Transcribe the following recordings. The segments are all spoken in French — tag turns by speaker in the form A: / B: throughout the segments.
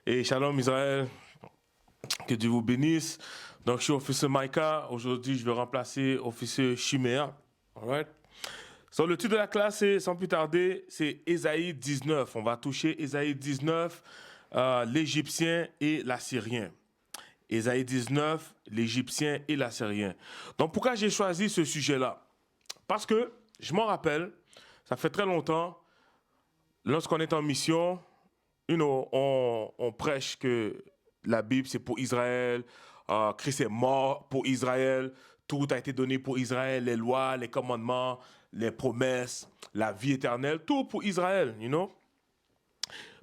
A: Et shalom Israël, que Dieu vous bénisse. Donc je suis officier Maïka, aujourd'hui je vais remplacer officier Chiméa. Alright. So, le titre de la classe, sans plus tarder, c'est Ésaïe 19. On va toucher Ésaïe 19, l'Égyptien et l'Assyrien. Ésaïe 19, l'Égyptien et l'Assyrien. Donc pourquoi j'ai choisi ce sujet-là? Parce que je m'en rappelle, ça fait très longtemps, lorsqu'on est en mission, on prêche que la Bible c'est pour Israël, Christ est mort pour Israël, tout a été donné pour Israël, les lois, les commandements, les promesses, la vie éternelle, tout pour Israël, you know.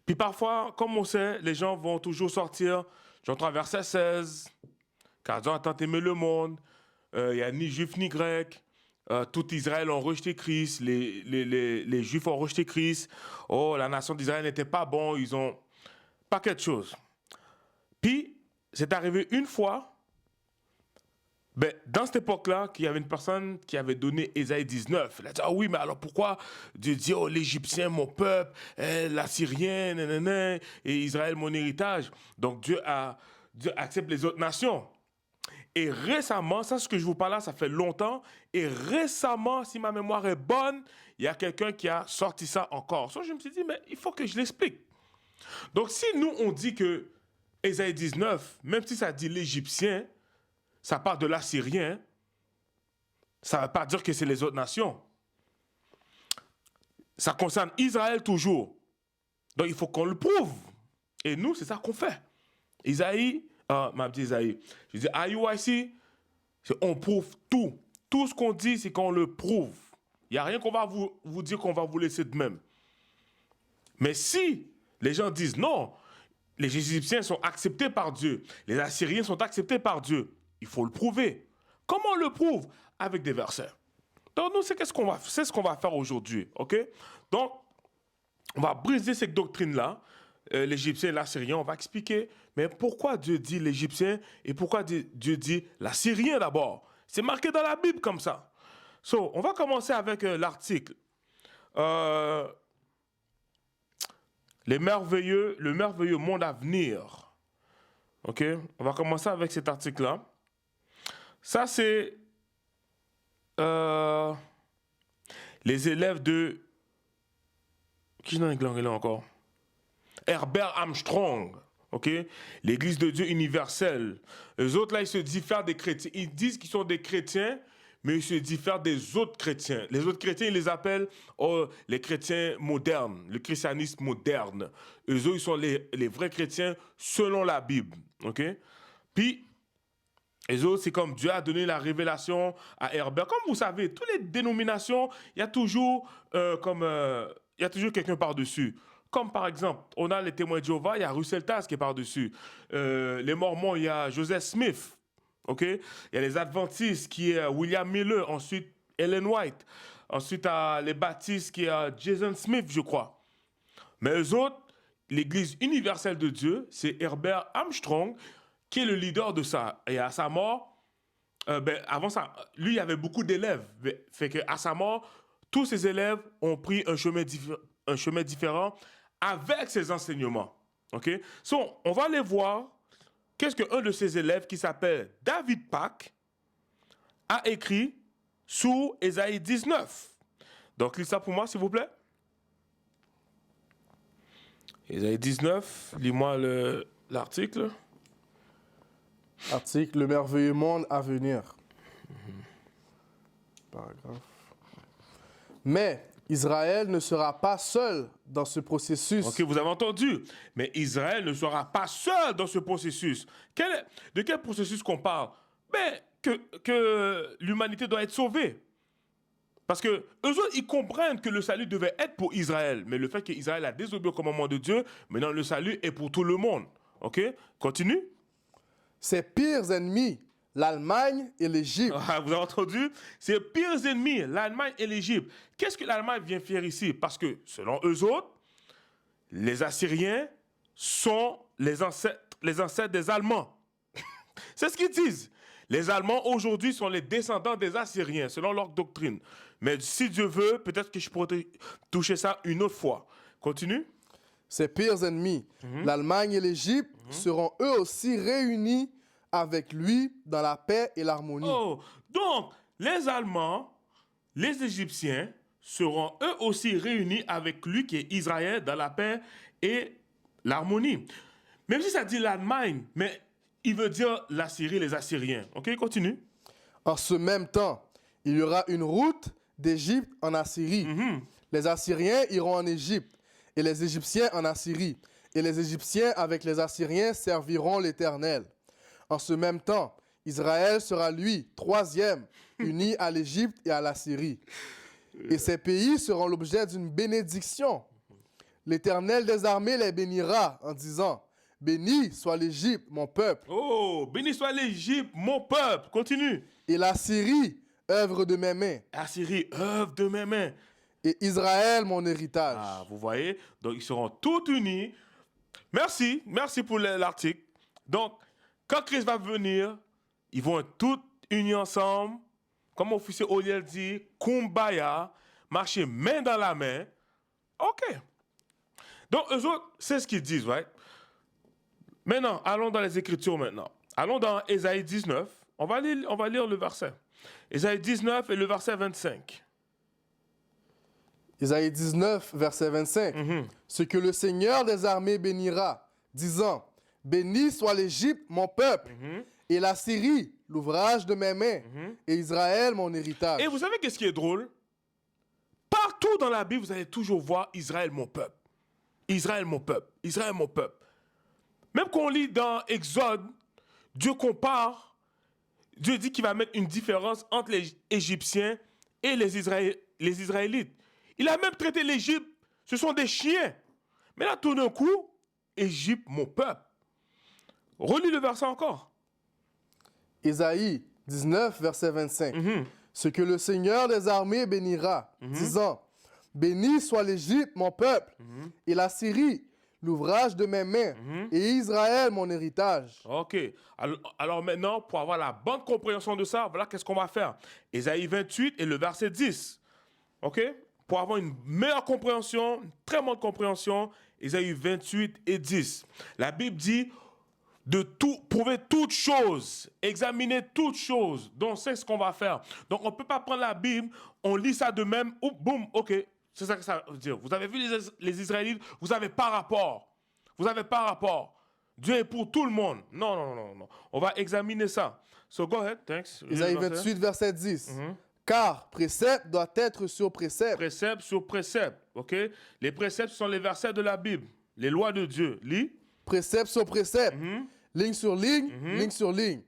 A: Puis parfois, comme on sait, les gens vont toujours sortir, j'entends verset 16, car Dieu a tant aimé le monde, il n'y a ni juif ni grec, tout Israël ont rejeté Christ, les Juifs ont rejeté Christ. Oh, la nation d'Israël n'était pas bon, ils ont pas quelque chose. Puis, c'est arrivé une fois, dans cette époque-là, qu'il y avait une personne qui avait donné Ésaïe 19. Elle a dit, ah oui, mais alors pourquoi Dieu dit, oh, l'Égyptien, mon peuple, l'Assyrien, nanana, et Israël, mon héritage. Donc, Dieu accepte les autres nations. Et récemment, ça, ce que je vous parle là, ça fait longtemps. Et récemment, si ma mémoire est bonne, il y a quelqu'un qui a sorti ça encore. Donc, je me suis dit, mais il faut que je l'explique. Donc, si nous, on dit que Ésaïe 19, même si ça dit l'Égyptien, ça part de l'Assyrien, ça ne veut pas dire que c'est les autres nations. Ça concerne Israël toujours. Donc, il faut qu'on le prouve. Et nous, c'est ça qu'on fait. Isaïe, m'a dit Isaïe. Je dis, IUIC, on prouve tout. Tout ce qu'on dit, c'est qu'on le prouve. Il n'y a rien qu'on va vous dire qu'on va vous laisser de même. Mais si les gens disent non, les Égyptiens sont acceptés par Dieu, les Assyriens sont acceptés par Dieu, il faut le prouver. Comment on le prouve? Avec des versets. Donc nous, c'est ce qu'on va faire aujourd'hui. Ok? Donc, on va briser cette doctrine-là. L'Égyptien et l'Assyrien, on va expliquer, mais pourquoi Dieu dit l'Égyptien et pourquoi Dieu dit l'Assyrien d'abord? C'est marqué dans la Bible comme ça. So, on va commencer avec l'article. Le merveilleux monde à venir. Ok? On va commencer avec cet article-là. Ça, c'est les élèves de... Qui est dans l'anglais encore? Herbert Armstrong, ok? L'Église de Dieu universelle. Les autres, là, ils se diffèrent des chrétiens. Ils disent qu'ils sont des chrétiens, mais ils se diffèrent des autres chrétiens. Les autres chrétiens, ils les appellent les chrétiens modernes, le christianisme moderne. Eux autres, ils sont les vrais chrétiens selon la Bible, ok? Puis, les autres, c'est comme Dieu a donné la révélation à Herbert. Comme vous savez, toutes les dénominations, il y a toujours quelqu'un par-dessus. Comme par exemple, on a les témoins de Jéhovah, il y a Russell Tass qui est par-dessus. Les Mormons, il y a Joseph Smith. Ok? Il y a les Adventistes qui est William Miller. Ensuite, Ellen White. Ensuite, les Baptistes qui est Jason Smith, je crois. Mais eux autres, l'Église universelle de Dieu, c'est Herbert Armstrong qui est le leader de ça. Et à sa mort, avant ça, lui, il y avait beaucoup d'élèves. Fait qu'à sa mort, tous ses élèves ont pris un chemin différent avec ses enseignements. OK? So, on va aller voir qu'est-ce qu'un de ses élèves qui s'appelle David Pack a écrit sous Ésaïe 19. Donc, lis ça pour moi, s'il vous plaît. Ésaïe 19, lis-moi l'article.
B: Article, le merveilleux monde à venir. Paragraphe. Mais Israël ne sera pas seul dans ce processus.
A: Ok, vous avez entendu. Mais Israël ne sera pas seul dans ce processus. De quel processus qu'on parle? Que l'humanité doit être sauvée. Parce que eux autres, ils comprennent que le salut devait être pour Israël. Mais le fait qu'Israël a désobéi au commandement de Dieu, maintenant le salut est pour tout le monde. Ok? Continue.
B: Ses pires ennemis, l'Allemagne et l'Égypte.
A: Ah, vous avez entendu? Ses pires ennemis, l'Allemagne et l'Égypte. Qu'est-ce que l'Allemagne vient faire ici? Parce que, selon eux autres, les Assyriens sont les ancêtres des Allemands. C'est ce qu'ils disent. Les Allemands, aujourd'hui, sont les descendants des Assyriens, selon leur doctrine. Mais si Dieu veut, peut-être que je pourrais toucher ça une autre fois. Continue.
B: ses pires ennemis. L'Allemagne et l'Égypte seront eux aussi réunis avec lui dans la paix et l'harmonie.
A: Oh, donc les Allemands, les Égyptiens seront eux aussi réunis avec lui qui est Israël dans la paix et l'harmonie. Même si ça dit l'Allemagne, mais il veut dire la Syrie, les Assyriens. Ok, continue.
B: En ce même temps, il y aura une route d'Égypte en Assyrie. Les Assyriens iront en Égypte et les Égyptiens en Assyrie. Et les Égyptiens avec les Assyriens serviront l'Éternel. En ce même temps, Israël sera lui, troisième, uni à l'Égypte et à la Syrie. Et ces pays seront l'objet d'une bénédiction. L'Éternel des armées les bénira en disant, « Béni soit l'Égypte, mon peuple,
A: Oh, béni soit l'Égypte, mon peuple. Continue.
B: et la Syrie, œuvre de mes mains,
A: Assyrie, œuvre de mes mains.
B: et Israël, mon héritage. »
A: Ah, vous voyez, donc ils seront tous unis. Merci pour l'article. Donc, quand Christ va venir, ils vont être tous unis ensemble. Comme officier Oliel dit, kumbaya, marcher main dans la main. OK. Donc, eux autres, c'est ce qu'ils disent, right? Maintenant, allons dans les Écritures maintenant. Allons dans Ésaïe 19. On va lire le verset. Ésaïe 19 et le verset 25.
B: Isaïe 19, verset 25. Ce que le Seigneur des armées bénira, disant, « Béni soit l'Égypte, mon peuple, et la Syrie, l'ouvrage de mes mains, et Israël, mon héritage. »
A: Et vous savez qu'est-ce qui est drôle? Partout dans la Bible, vous allez toujours voir Israël, mon peuple. Israël, mon peuple. Israël, mon peuple. Même quand on lit dans Exode, Dieu compare, Dieu dit qu'il va mettre une différence entre les Égyptiens et les Israélites. Il a même traité l'Égypte, ce sont des chiens. Mais là, tout d'un coup, Égypte, mon peuple. Relis le verset encore.
B: Isaïe 19, verset 25. Ce que le Seigneur des armées bénira, disant, « Béni soit l'Égypte, mon peuple, et la Syrie, l'ouvrage de mes mains, et Israël, mon héritage. »
A: OK. Alors maintenant, pour avoir la bonne compréhension de ça, voilà qu'est-ce qu'on va faire. Ésaïe 28 et le verset 10. OK? Pour avoir une meilleure compréhension, une très bonne compréhension, Ésaïe 28 et 10. La Bible dit de prouver toutes choses, examiner toutes choses. Donc, c'est ce qu'on va faire. Donc, on ne peut pas prendre la Bible, on lit ça de même, ou boum, OK. C'est ça que ça veut dire. Vous avez vu les Israélites, vous n'avez pas rapport. Vous n'avez pas rapport. Dieu est pour tout le monde. Non. On va examiner ça. So, go ahead, thanks.
B: Isaïe 28, verset 10. Car précepte doit être sur précepte.
A: Précepte sur précepte, OK? Les préceptes sont les versets de la Bible, les lois de Dieu. Lis.
B: Précepte sur précepte. Ligne sur ligne, ligne sur ligne.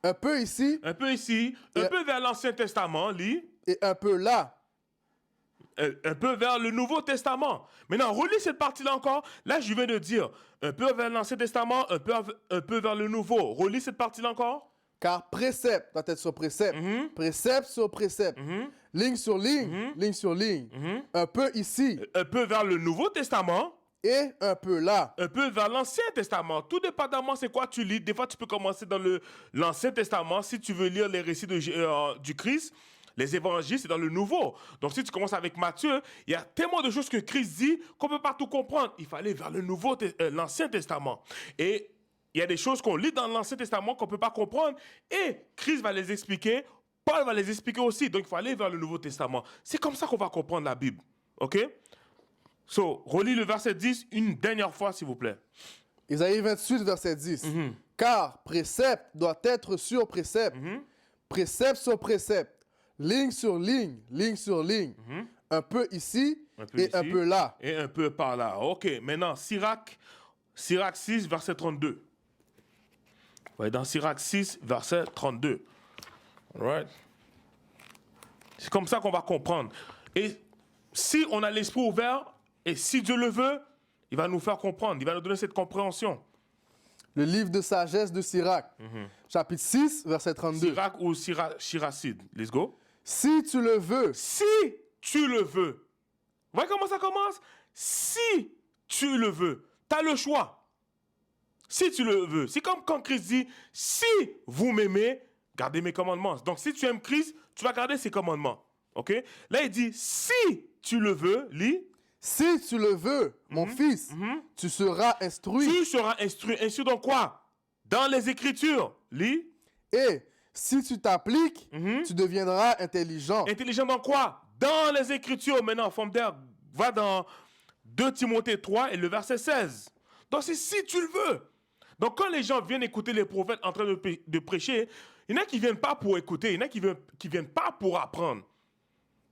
B: Un peu ici
A: Un peu ici, un peu vers l'Ancien Testament, lis.
B: et un peu là.
A: Un peu vers le Nouveau Testament. Maintenant, relis cette partie-là encore. Là, je viens de dire, un peu vers l'Ancien Testament, un peu vers le Nouveau. Relis cette partie-là encore.
B: Car précepte doit être sur précepte. Précepte sur précepte. Ligne sur ligne, ligne sur ligne. Un peu ici
A: Un peu vers le Nouveau Testament,
B: et un peu là.
A: un peu vers l'Ancien Testament. Tout dépendamment, c'est quoi tu lis. Des fois, tu peux commencer dans l'Ancien Testament si tu veux lire les récits du Christ. Les évangiles, c'est dans le Nouveau. Donc, si tu commences avec Matthieu, il y a tellement de choses que Christ dit qu'on ne peut pas tout comprendre. Il fallait vers l'Ancien Testament. Et il y a des choses qu'on lit dans l'Ancien Testament qu'on ne peut pas comprendre. Et Christ va les expliquer. Paul va les expliquer aussi. Donc, il faut aller vers le Nouveau Testament. C'est comme ça qu'on va comprendre la Bible. OK? So, relis le verset 10 une dernière fois, s'il vous plaît.
B: Isaïe 28, verset 10. Car précepte doit être sur précepte. Précepte sur précepte. Ligne sur ligne, ligne sur ligne. Un peu ici et un peu là.
A: Et un peu par là. OK. Maintenant, Sirach 6, verset 32. On va aller dans Sirach 6, verset 32. All right? C'est comme ça qu'on va comprendre. Et si on a l'esprit ouvert, et si Dieu le veut, il va nous faire comprendre. Il va nous donner cette compréhension.
B: Le livre de sagesse de Sirach, chapitre 6, verset 32.
A: Sirach ou Shiracide. Let's go.
B: Si tu le veux,
A: Si tu le veux. Vous voyez comment ça commence? Si tu le veux. Tu as le choix. Si tu le veux. C'est comme quand Christ dit, si vous m'aimez, gardez mes commandements. Donc si tu aimes Christ, tu vas garder ses commandements. OK? Là, il dit, si tu le veux, lis.
B: Si tu le veux, mon fils, tu seras instruit.
A: Tu seras instruit. Instruit dans quoi? Dans les Écritures. Lis.
B: Et si tu t'appliques, tu deviendras intelligent.
A: Intelligent dans quoi? Dans les Écritures. Maintenant, forme d'air, va dans 2 Timothée 3 et le verset 16. Donc, c'est si tu le veux. Donc, quand les gens viennent écouter les prophètes en train de prêcher, il y en a qui ne viennent pas pour écouter, il y en a qui ne viennent pas pour apprendre.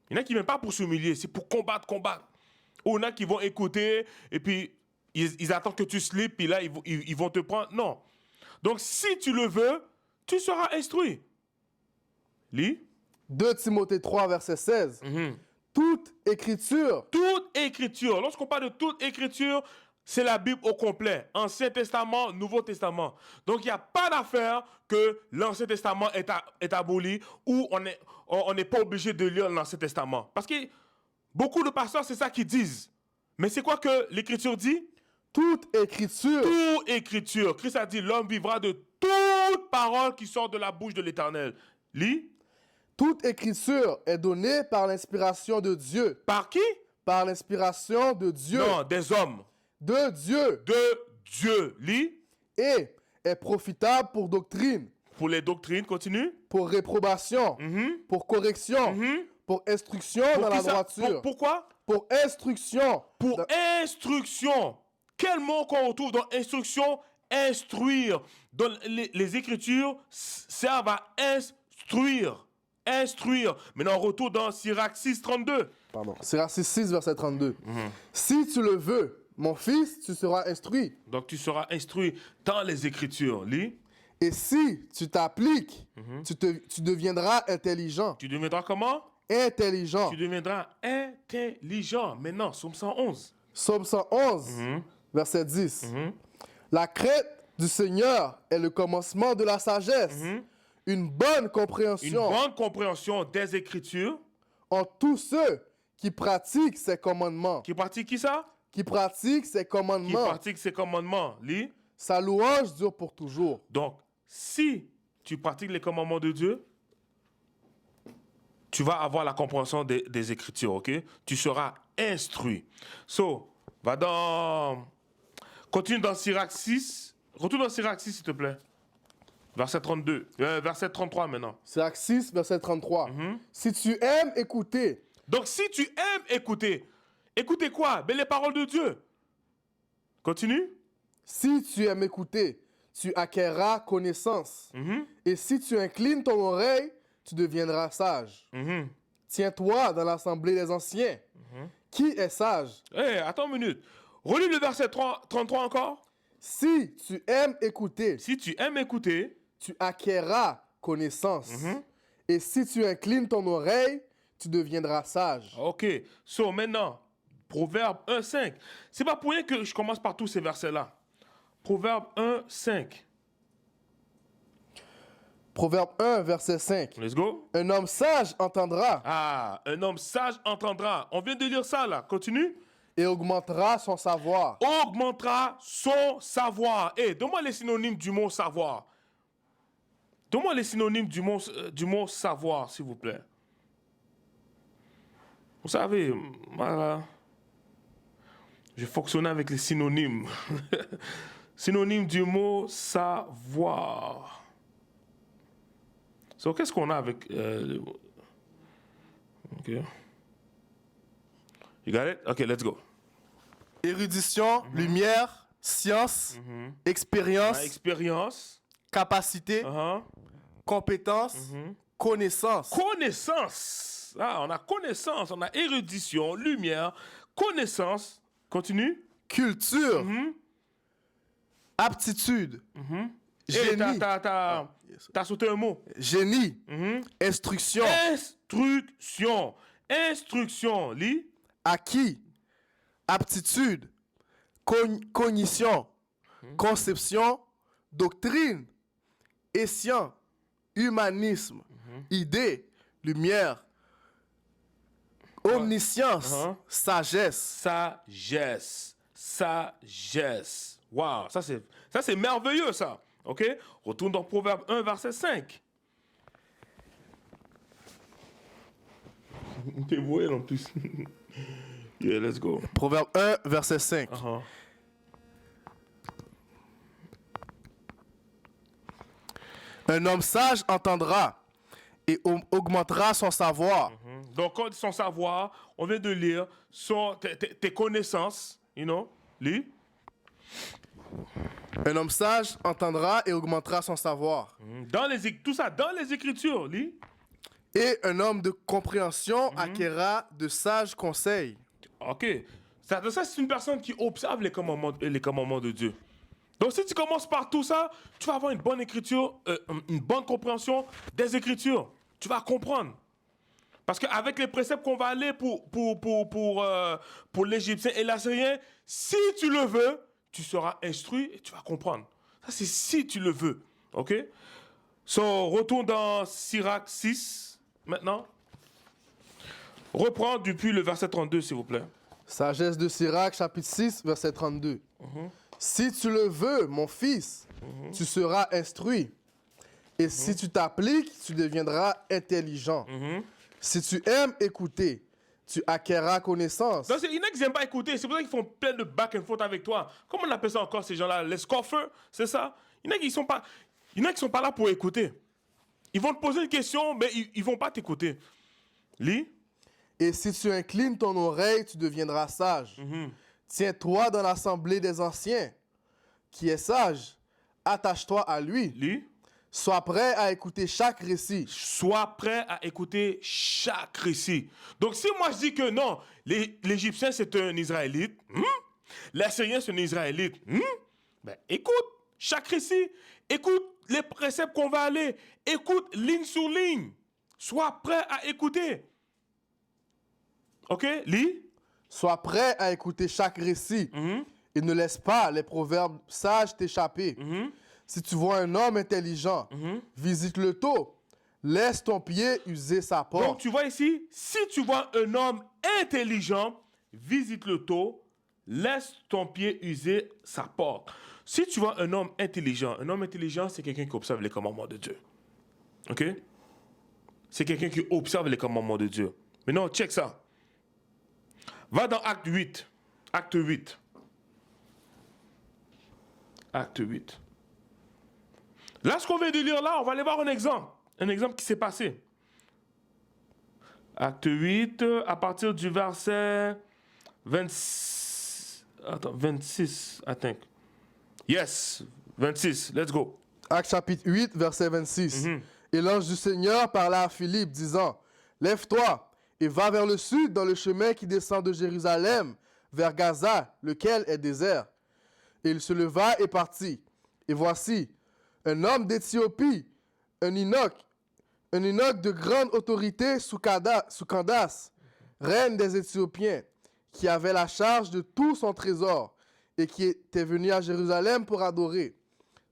A: Il y en a qui ne viennent pas pour s'humilier, c'est pour combattre. Ou il y en a qui vont écouter et puis ils attendent que tu slips, puis là, ils vont te prendre. Non. Donc, si tu le veux, tu seras instruit. Lis.
B: 2 Timothée 3, verset 16. Toute écriture.
A: Toute écriture. Lorsqu'on parle de toute écriture, c'est la Bible au complet. Ancien Testament, Nouveau Testament. Donc, il n'y a pas d'affaire que l'Ancien Testament est aboli ou on n'est pas obligé de lire l'Ancien Testament. Parce que beaucoup de pasteurs, c'est ça qu'ils disent. Mais c'est quoi que l'Écriture dit?
B: Toute écriture.
A: Toute écriture. Christ a dit, l'homme vivra de toute parole qui sort de la bouche de l'Éternel. Lis.
B: Toute écriture est donnée par l'inspiration de Dieu.
A: Par qui?
B: Par l'inspiration de Dieu.
A: Non, des hommes.
B: De Dieu.
A: De Dieu. Lis.
B: Et est profitable pour doctrine,
A: Pour les doctrines, continue.
B: pour réprobation, pour correction, pour instruction dans la
A: Qui ça?
B: droiture.
A: Pourquoi?
B: Pour instruction.
A: Pour instruction. Quel mot qu'on retrouve dans instruction? Instruire. Dans les Écritures servent à instruire. Instruire. Maintenant, on retourne dans Sirach 6, 32.
B: Pardon. Sirach 6, verset 32. Si tu le veux, mon fils, tu seras instruit.
A: Donc, tu seras instruit dans les Écritures. Lis.
B: Et si tu t'appliques, tu deviendras intelligent.
A: Tu deviendras comment?
B: Intelligent.
A: Tu deviendras intelligent. Maintenant, Psaume 111.
B: Psaume 111, verset 10. La crainte du Seigneur est le commencement de la sagesse. Une bonne
A: Une
B: compréhension
A: bonne compréhension des Écritures.
B: en tous ceux qui pratiquent ses commandements.
A: Qui pratique qui ça?
B: Qui pratiquent ses
A: Qui
B: commandements.
A: pratique ses commandements. Lis.
B: Sa louange dure pour toujours.
A: Donc, si tu pratiques les commandements de Dieu, tu vas avoir la compréhension des Écritures, ok? Tu seras instruit. So, va dans... Continue dans Sirach 6. Retourne dans Sirach 6, s'il te plaît. Verset 32. Verset 33 maintenant.
B: Sirach 6, verset 33. Si tu aimes écouter,
A: Donc, si tu aimes écouter, écoutez quoi? Ben, les paroles de Dieu. Continue.
B: si tu aimes écouter, tu acquerras connaissance. Et si tu inclines ton oreille, tu deviendras sage. Tiens-toi dans l'assemblée des anciens. Qui est sage?
A: Hey, attends une minute. Relis le verset 33 encore.
B: Si tu aimes écouter,
A: Si tu aimes écouter,
B: tu acquerras connaissance. Et si tu inclines ton oreille, tu deviendras sage.
A: ok. So, maintenant, Proverbe 1, 5. C'est pas pour rien que je commence par tous ces versets-là. Proverbe 1, 5.
B: Proverbe 1, verset 5.
A: Let's go.
B: Un homme sage entendra
A: Ah, un homme sage entendra. On vient de lire ça, là. Continue.
B: et augmentera son savoir.
A: Augmentera son savoir. Eh, donne-moi les synonymes du mot savoir. Donne-moi les synonymes du mot savoir, s'il vous plaît. Vous savez, voilà. Je fonctionne avec les synonymes. Synonyme du mot savoir. So, qu'est-ce qu'on a avec... OK. You got it? OK, let's go.
B: Érudition, lumière, science, expérience,
A: Expérience.
B: capacité, compétence, connaissance.
A: Connaissance. Ah, on a connaissance, on a érudition, lumière, connaissance. Continue.
B: Culture, aptitude,
A: Et
B: génie,
A: t'as sauté un mot.
B: génie, instruction,
A: Instruction. Instruction. Lis.
B: acquis, aptitude, cognition, conception, doctrine, escient, humanisme, idée, lumière, omniscience, sagesse.
A: Sagesse. Sagesse. Wow, ça c'est merveilleux ça. OK? Retourne dans Proverbe 1 verset 5. T'es voyé en plus. Yeah, let's go.
B: Proverbe 1, verset 5.
A: Uh-huh.
B: Un homme sage entendra et augmentera son savoir.
A: Donc, quand on dit son savoir, on vient de lire tes connaissances, you know, lis.
B: Un homme sage entendra et augmentera son savoir.
A: Tout ça dans les Écritures, lis.
B: Et un homme de compréhension acquérera de sages conseils.
A: Ok. Ça, c'est une personne qui observe les commandements de Dieu. Donc, si tu commences par tout ça, tu vas avoir une bonne écriture, une bonne compréhension des Écritures. Tu vas comprendre. Parce qu'avec les préceptes qu'on va aller pour l'Égyptien et l'Assyrien, si tu le veux, tu seras instruit et tu vas comprendre. Ça, c'est si tu le veux. OK? So, retourne dans Sirach 6, maintenant. Reprends depuis le verset 32, s'il vous plaît.
B: Sagesse de Sirach, chapitre 6, verset 32. Si tu le veux, mon fils, tu seras instruit. Et si tu t'appliques, tu deviendras intelligent. Si tu aimes écouter, tu acquerras connaissance.
A: Donc, il y en a qui n'aiment pas écouter. C'est pour ça qu'ils font plein de back and forth avec toi. Comment on appelle ça encore, ces gens-là? Les scoffers, c'est ça? Il y en a qui sont pas là pour écouter. Ils vont te poser une question, mais ils ne vont pas t'écouter. Lis.
B: Et si tu inclines ton oreille, tu deviendras sage. Tiens-toi dans l'assemblée des anciens, qui est sage. Attache-toi à lui.
A: Lis.
B: Sois prêt à écouter chaque récit.
A: Sois prêt à écouter chaque récit. Donc, si moi je dis que non, l'Égyptien c'est un Israélite, l'Assyrien c'est un Israélite, ben écoute chaque récit, écoute les préceptes qu'on va aller, écoute ligne sur ligne. Sois prêt à écouter. OK, lis.
B: Sois prêt à écouter chaque récit. Et ne laisse pas les proverbes sages t'échapper. Si tu vois un homme intelligent, visite-le tôt. Laisse ton pied user sa porte.
A: Donc, tu vois ici, si tu vois un homme intelligent, visite-le tôt, laisse ton pied user sa porte. Si tu vois un homme intelligent, c'est quelqu'un qui observe les commandements de Dieu. OK? C'est quelqu'un qui observe les commandements de Dieu. Maintenant, check ça. Va dans Acte 8. Acte 8. Acte 8. Là, ce qu'on vient de lire là, on va aller voir un exemple. Un exemple qui s'est passé. Acte 8, à partir du verset 26. Attends. Yes, 26. Let's go.
B: Acte chapitre 8, verset 26. Et l'ange du Seigneur parla à Philippe, disant, « Lève-toi et va vers le sud dans le chemin qui descend de Jérusalem vers Gaza, lequel est désert. » Et il se leva et partit. Et voici, un homme d'Éthiopie, un Enoch de grande autorité sous Candace, reine des Éthiopiens, qui avait la charge de tout son trésor et qui était venu à Jérusalem pour adorer,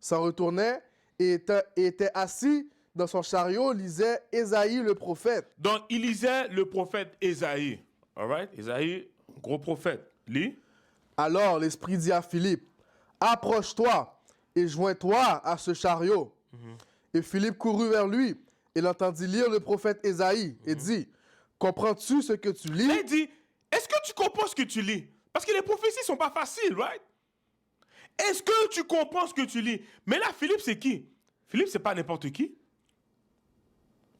B: s'en retournait et était assis dans son chariot, lisait Ésaïe le prophète.
A: Donc, il lisait le prophète Ésaïe. All right? Ésaïe, gros prophète. Lis.
B: Alors l'Esprit dit à Philippe, « Approche-toi et joins-toi à ce chariot. Et Philippe courut vers lui et l'entendit lire le prophète Ésaïe et dit, « Comprends-tu ce que tu lis? »
A: Là, il dit, est-ce que tu comprends ce que tu lis? Parce que les prophéties ne sont pas faciles, right? Est-ce que tu comprends ce que tu lis? Mais là, Philippe, c'est qui? Philippe, c'est pas n'importe qui.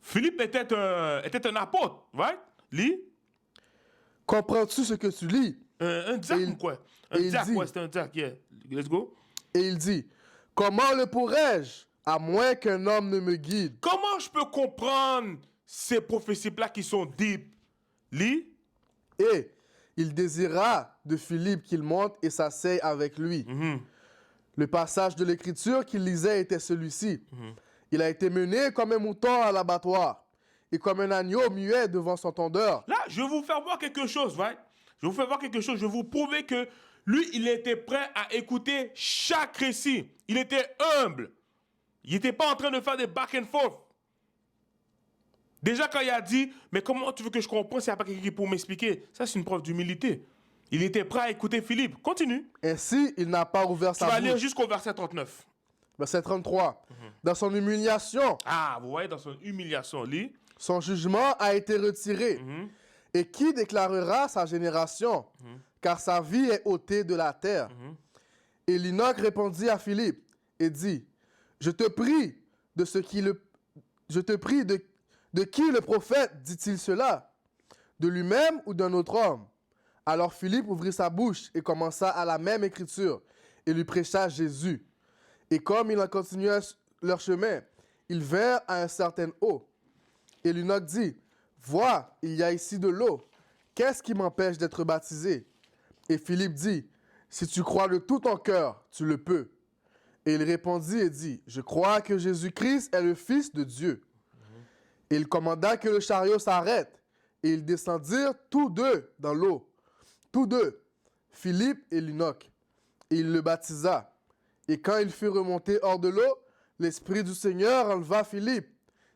A: Philippe était un apôtre, right? Lis.
B: Comprends-tu ce que tu lis?
A: Un diacre ou quoi? Un diacre, ouais, c'était un diacre, yeah. Let's go.
B: Et il dit, « Comment le pourrais-je, à moins qu'un homme ne me guide? »
A: Comment je peux comprendre ces prophéties-là qui sont deep? Lis.
B: Et il désira de Philippe qu'il monte et s'asseye avec lui. Le passage de l'Écriture qu'il lisait était celui-ci. Il a été mené comme un mouton à l'abattoir et comme un agneau muet devant son tondeur.
A: Là, je vais vous faire voir quelque chose, right? Je vais vous faire voir quelque chose. Je vais vous prouver que lui, il était prêt à écouter chaque récit. Il était humble. Il n'était pas en train de faire des back and forth. Déjà, quand il a dit, mais comment tu veux que je comprenne s'il n'y a pas quelqu'un qui pour m'expliquer? Ça, c'est une preuve d'humilité. Il était prêt à écouter Philippe. Continue.
B: Ainsi, il n'a pas ouvert sa
A: Tu vas
B: bouche.
A: lire jusqu'au verset 39.
B: Verset 33. Dans son humiliation,
A: Ah, vous voyez, dans son humiliation, lis.
B: son jugement a été retiré. Et qui déclarera sa génération? Car sa vie est ôtée de la terre. Et l'Enoch répondit à Philippe et dit, je te prie de qui le prophète dit-il cela? De lui-même ou d'un autre homme? Alors Philippe ouvrit sa bouche et commença à la même écriture et lui prêcha Jésus. Et comme ils en continuaient leur chemin, ils vinrent à un certain eau. Et l'Enoch dit, vois, il y a ici de l'eau. Qu'est-ce qui m'empêche d'être baptisé? Et Philippe dit, si tu crois de tout ton cœur, tu le peux. Et il répondit et dit, je crois que Jésus-Christ est le Fils de Dieu. Et il commanda que le chariot s'arrête. Et ils descendirent tous deux dans l'eau. Tous deux, Philippe et l'Enoch. Et il le baptisa. Et quand il fut remonté hors de l'eau, l'Esprit du Seigneur enleva Philippe,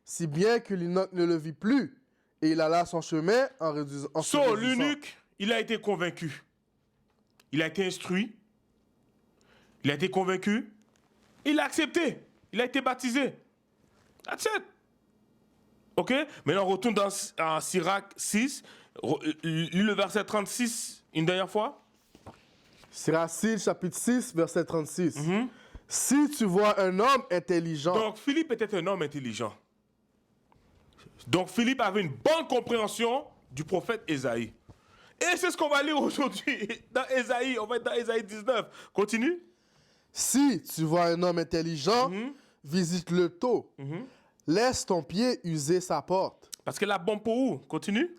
B: si bien que l'Enoch ne le vit plus. Et il alla son chemin en se réjouissant.
A: L'eunuque, il a été convaincu. Il a été instruit. Il a été convaincu. Il a accepté. Il a été baptisé. That's it. OK? Maintenant, on retourne dans Sirach 6. Lis le verset 36 une dernière fois.
B: Sirach 6, chapitre 6, verset 36. Si tu vois un homme intelligent.
A: Donc, Philippe était un homme intelligent. Donc, Philippe avait une bonne compréhension du prophète Ésaïe. Et c'est ce qu'on va lire aujourd'hui dans Ésaïe. On va être dans Ésaïe 19. Continue.
B: Si tu vois un homme intelligent, visite-le tôt. Laisse ton pied user sa porte.
A: Parce que la bombe pour où? Continue.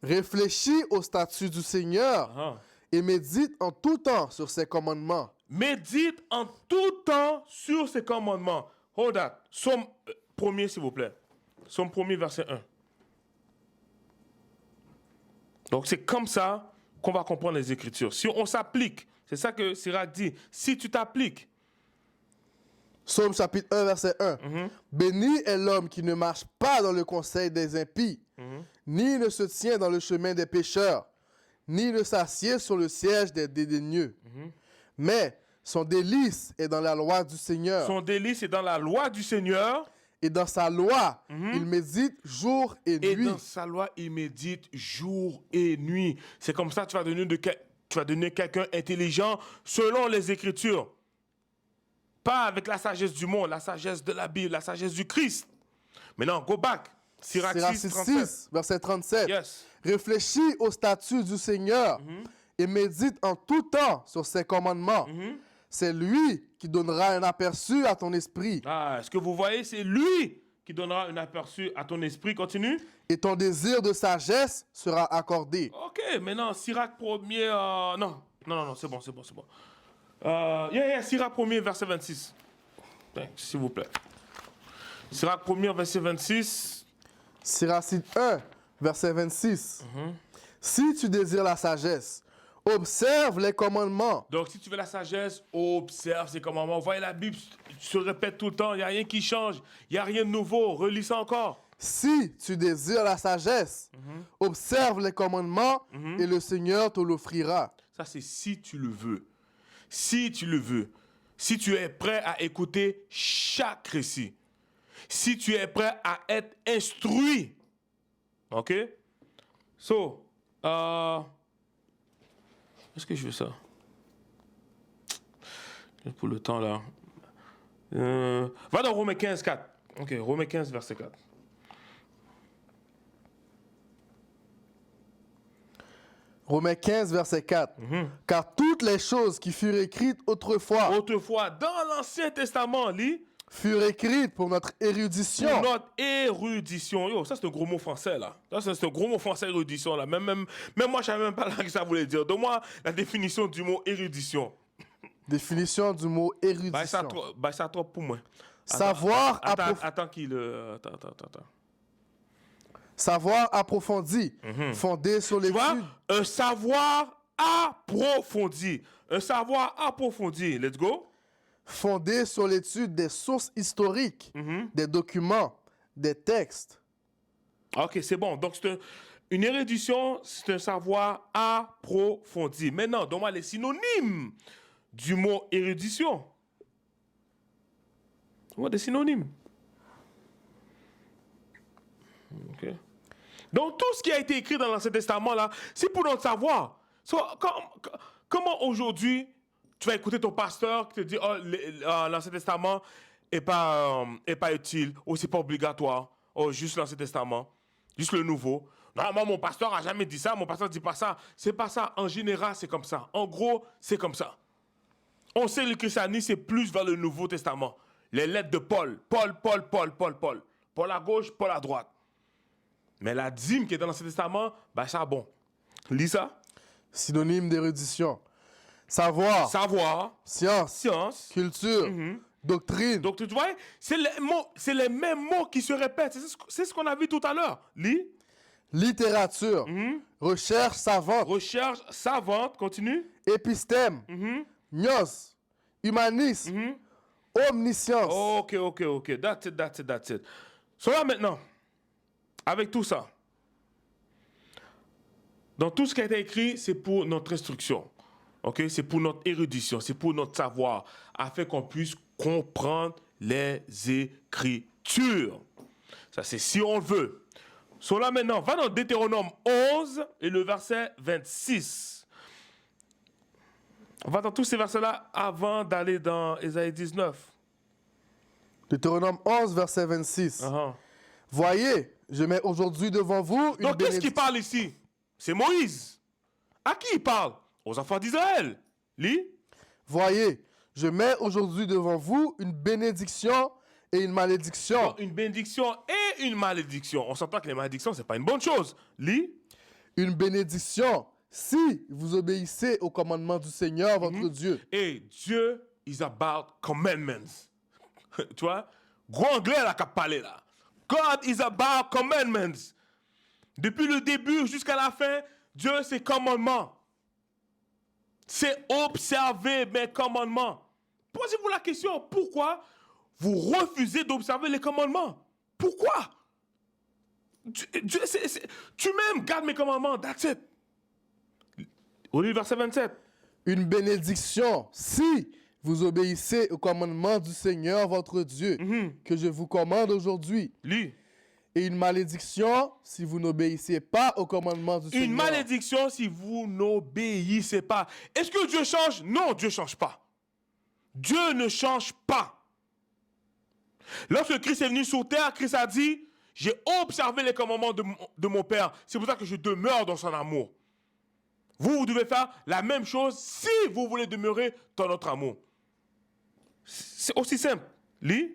B: Réfléchis aux statuts du Seigneur et médite en tout temps sur ses commandements.
A: Médite en tout temps sur ses commandements. Hold that. Somme 1er, s'il vous plaît. Somme 1er, verset 1. Donc, c'est comme ça qu'on va comprendre les Écritures. Si on s'applique, c'est ça que Sirach dit, si tu t'appliques.
B: Psaume chapitre 1, verset 1. Béni est l'homme qui ne marche pas dans le conseil des impies, ni ne se tient dans le chemin des pécheurs, ni ne s'assied sur le siège des dédaigneux. Mais son délice est dans la loi du Seigneur.
A: Son délice est dans la loi du Seigneur.
B: Et dans sa loi, il médite jour et nuit.
A: Et dans sa loi, il médite jour et nuit. C'est comme ça que tu vas devenir quelqu'un intelligent selon les Écritures. Pas avec la sagesse du monde, la sagesse de la Bible, la sagesse du Christ. Maintenant, go back. Sirach 6,
B: verset 37.
A: Yes.
B: Réfléchis aux statuts du Seigneur et médite en tout temps sur ses commandements. C'est lui qui donnera un aperçu à ton esprit.
A: Ah, est-ce que vous voyez? C'est lui qui donnera un aperçu à ton esprit. Continue.
B: Et ton désir de sagesse sera accordé.
A: OK, maintenant, Sirach 1er... Non, c'est bon. Sirach 1er, verset 26. S'il vous plaît. Sirach 1er, verset 26.
B: Sirach 1, verset 26. Si tu désires la sagesse, observe les commandements.
A: Donc, si tu veux la sagesse, observe ces commandements. Voyez, la Bible se répète tout le temps. Il n'y a rien qui change. Il n'y a rien de nouveau. Relis ça encore.
B: Si tu désires la sagesse, observe les commandements et le Seigneur te l'offrira.
A: Ça, c'est si tu le veux. Si tu le veux. Si tu es prêt à écouter chaque récit. Si tu es prêt à être instruit. OK? So, est-ce que je veux ça? Pour le temps, là. Va dans Romains 15, 4. OK, Romains 15, verset 4.
B: Romains 15, verset 4. Car toutes les choses qui furent écrites autrefois
A: Dans l'Ancien Testament,
B: furent écrites pour notre érudition.
A: Pour notre érudition. Yo, ça c'est un gros mot français là. Ça c'est un gros mot français, érudition là. Même moi je savais même pas là que ça voulait dire. Donne-moi la définition du mot érudition.
B: Définition du mot érudition.
A: Ça trop pour moi.
B: Savoir Savoir approfondi, fondé sur l'étude.
A: Tu vois, un savoir approfondi. Un savoir approfondi. Let's go.
B: Fondé sur l'étude des sources historiques, des documents, des textes.
A: OK, c'est bon. Donc, une érudition, c'est un savoir approfondi. Maintenant, donne-moi les synonymes du mot érudition. Donne-moi des synonymes. OK. Donc, tout ce qui a été écrit dans l'Ancien Testament, là, c'est pour notre savoir. Comment aujourd'hui, tu vas écouter ton pasteur qui te dit oh, l'Ancien Testament n'est pas utile, ou c'est pas obligatoire, ou juste l'Ancien Testament, juste le Nouveau. Non, moi, mon pasteur n'a jamais dit ça, mon pasteur ne dit pas ça. C'est pas ça. En général, c'est comme ça. En gros, c'est comme ça. On sait que le christianisme, c'est plus vers le Nouveau Testament. Les lettres de Paul. Paul. Paul à gauche, Paul à droite. Mais la dîme qui est dans l'Ancien Testament, ben ça, bon. Lis ça.
B: Synonyme d'érudition. Savoir.
A: Savoir.
B: Science.
A: Science.
B: Culture. Doctrine.
A: Donc, tu vois, c'est les mêmes mots qui se répètent. C'est ce qu'on a vu tout à l'heure. Lis.
B: Littérature. Recherche savante.
A: Recherche savante. Continue.
B: Épistème. Gnos. Humanisme. Omniscience.
A: OK. That's it. So là, maintenant, avec tout ça, dans tout ce qui a été écrit, c'est pour notre instruction. OK? C'est pour notre érudition, c'est pour notre savoir, afin qu'on puisse comprendre les Écritures. Ça, c'est si on le veut. So là, maintenant, va dans Deutéronome 11 et le verset 26. On va dans tous ces versets-là avant d'aller dans Ésaïe 19.
B: Deutéronome 11, verset 26. Voyez, je mets aujourd'hui devant vous une
A: Donc, qu'est-ce qui parle ici? C'est Moïse. À qui il parle? Aux enfants d'Israël. Lis.
B: Voyez, je mets aujourd'hui devant vous une bénédiction et une malédiction.
A: Donc, une bénédiction et une malédiction. On s'entend que les malédictions, ce n'est pas une bonne chose. Lis.
B: Une bénédiction si vous obéissez aux commandements du Seigneur, votre Dieu.
A: Et Dieu is about commandments. Tu vois? Gros anglais là qu'a parlé là. God is about commandments. Depuis le début jusqu'à la fin, Dieu, c'est commandements. C'est observer mes commandements. Posez-vous la question, pourquoi vous refusez d'observer les commandements? Pourquoi? Tu m'aimes, garde mes commandements, that's it. Au verset 27.
B: Une bénédiction si vous obéissez aux commandements du Seigneur, votre Dieu, que je vous commande aujourd'hui.
A: Lis.
B: Et une malédiction si vous n'obéissez pas aux commandements du Seigneur.
A: Une malédiction si vous n'obéissez pas. Est-ce que Dieu change? Non, Dieu ne change pas. Dieu ne change pas. Lorsque Christ est venu sur terre, Christ a dit, j'ai observé les commandements de mon Père. C'est pour ça que je demeure dans son amour. Vous devez faire la même chose si vous voulez demeurer dans notre amour. C'est aussi simple. Lis.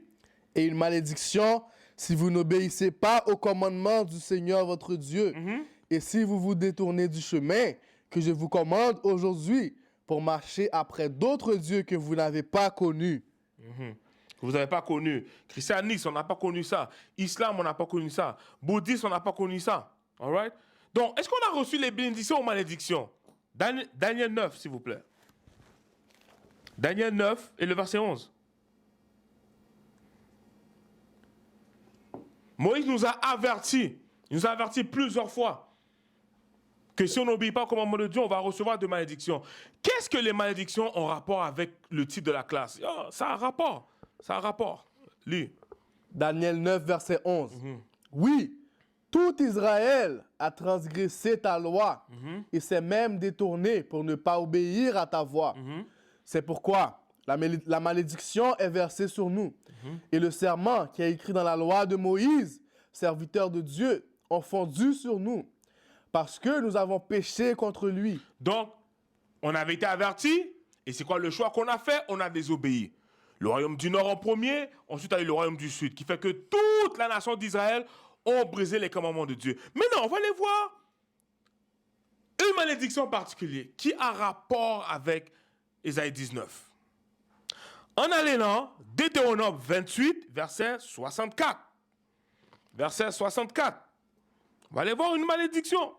B: Et une malédiction si vous n'obéissez pas aux commandements du Seigneur votre Dieu, et si vous vous détournez du chemin que je vous commande aujourd'hui pour marcher après d'autres dieux que vous n'avez pas connus.
A: Vous n'avez pas connu. Christianisme, on n'a pas connu ça. Islam, on n'a pas connu ça. Bouddhisme, on n'a pas connu ça. All right? Donc, est-ce qu'on a reçu les bénédictions ou malédictions? Daniel 9, s'il vous plaît. Daniel 9 et le verset 11. Moïse nous a avertis. Il nous a avertis plusieurs fois que si on n'obéit pas au commandement de Dieu, on va recevoir de malédictions. Qu'est-ce que les malédictions ont rapport avec le titre de la classe? Oh, ça a rapport. Ça a rapport. Lis.
B: Daniel 9, verset 11. Oui, tout Israël a transgressé ta loi et s'est même détourné pour ne pas obéir à ta voix. C'est pourquoi la malédiction est versée sur nous. Et le serment qui est écrit dans la loi de Moïse, serviteur de Dieu, ont fondu sur nous parce que nous avons péché contre lui.
A: Donc, on avait été avertis et c'est quoi le choix qu'on a fait? On a désobéi. Le royaume du Nord en premier, ensuite il y a eu le royaume du Sud, qui fait que toute la nation d'Israël ont brisé les commandements de Dieu. Maintenant, on va aller voir une malédiction particulière qui a rapport avec Ésaïe 19. En allant, Deutéronome 28, verset 64. Verset 64. On va aller voir une malédiction.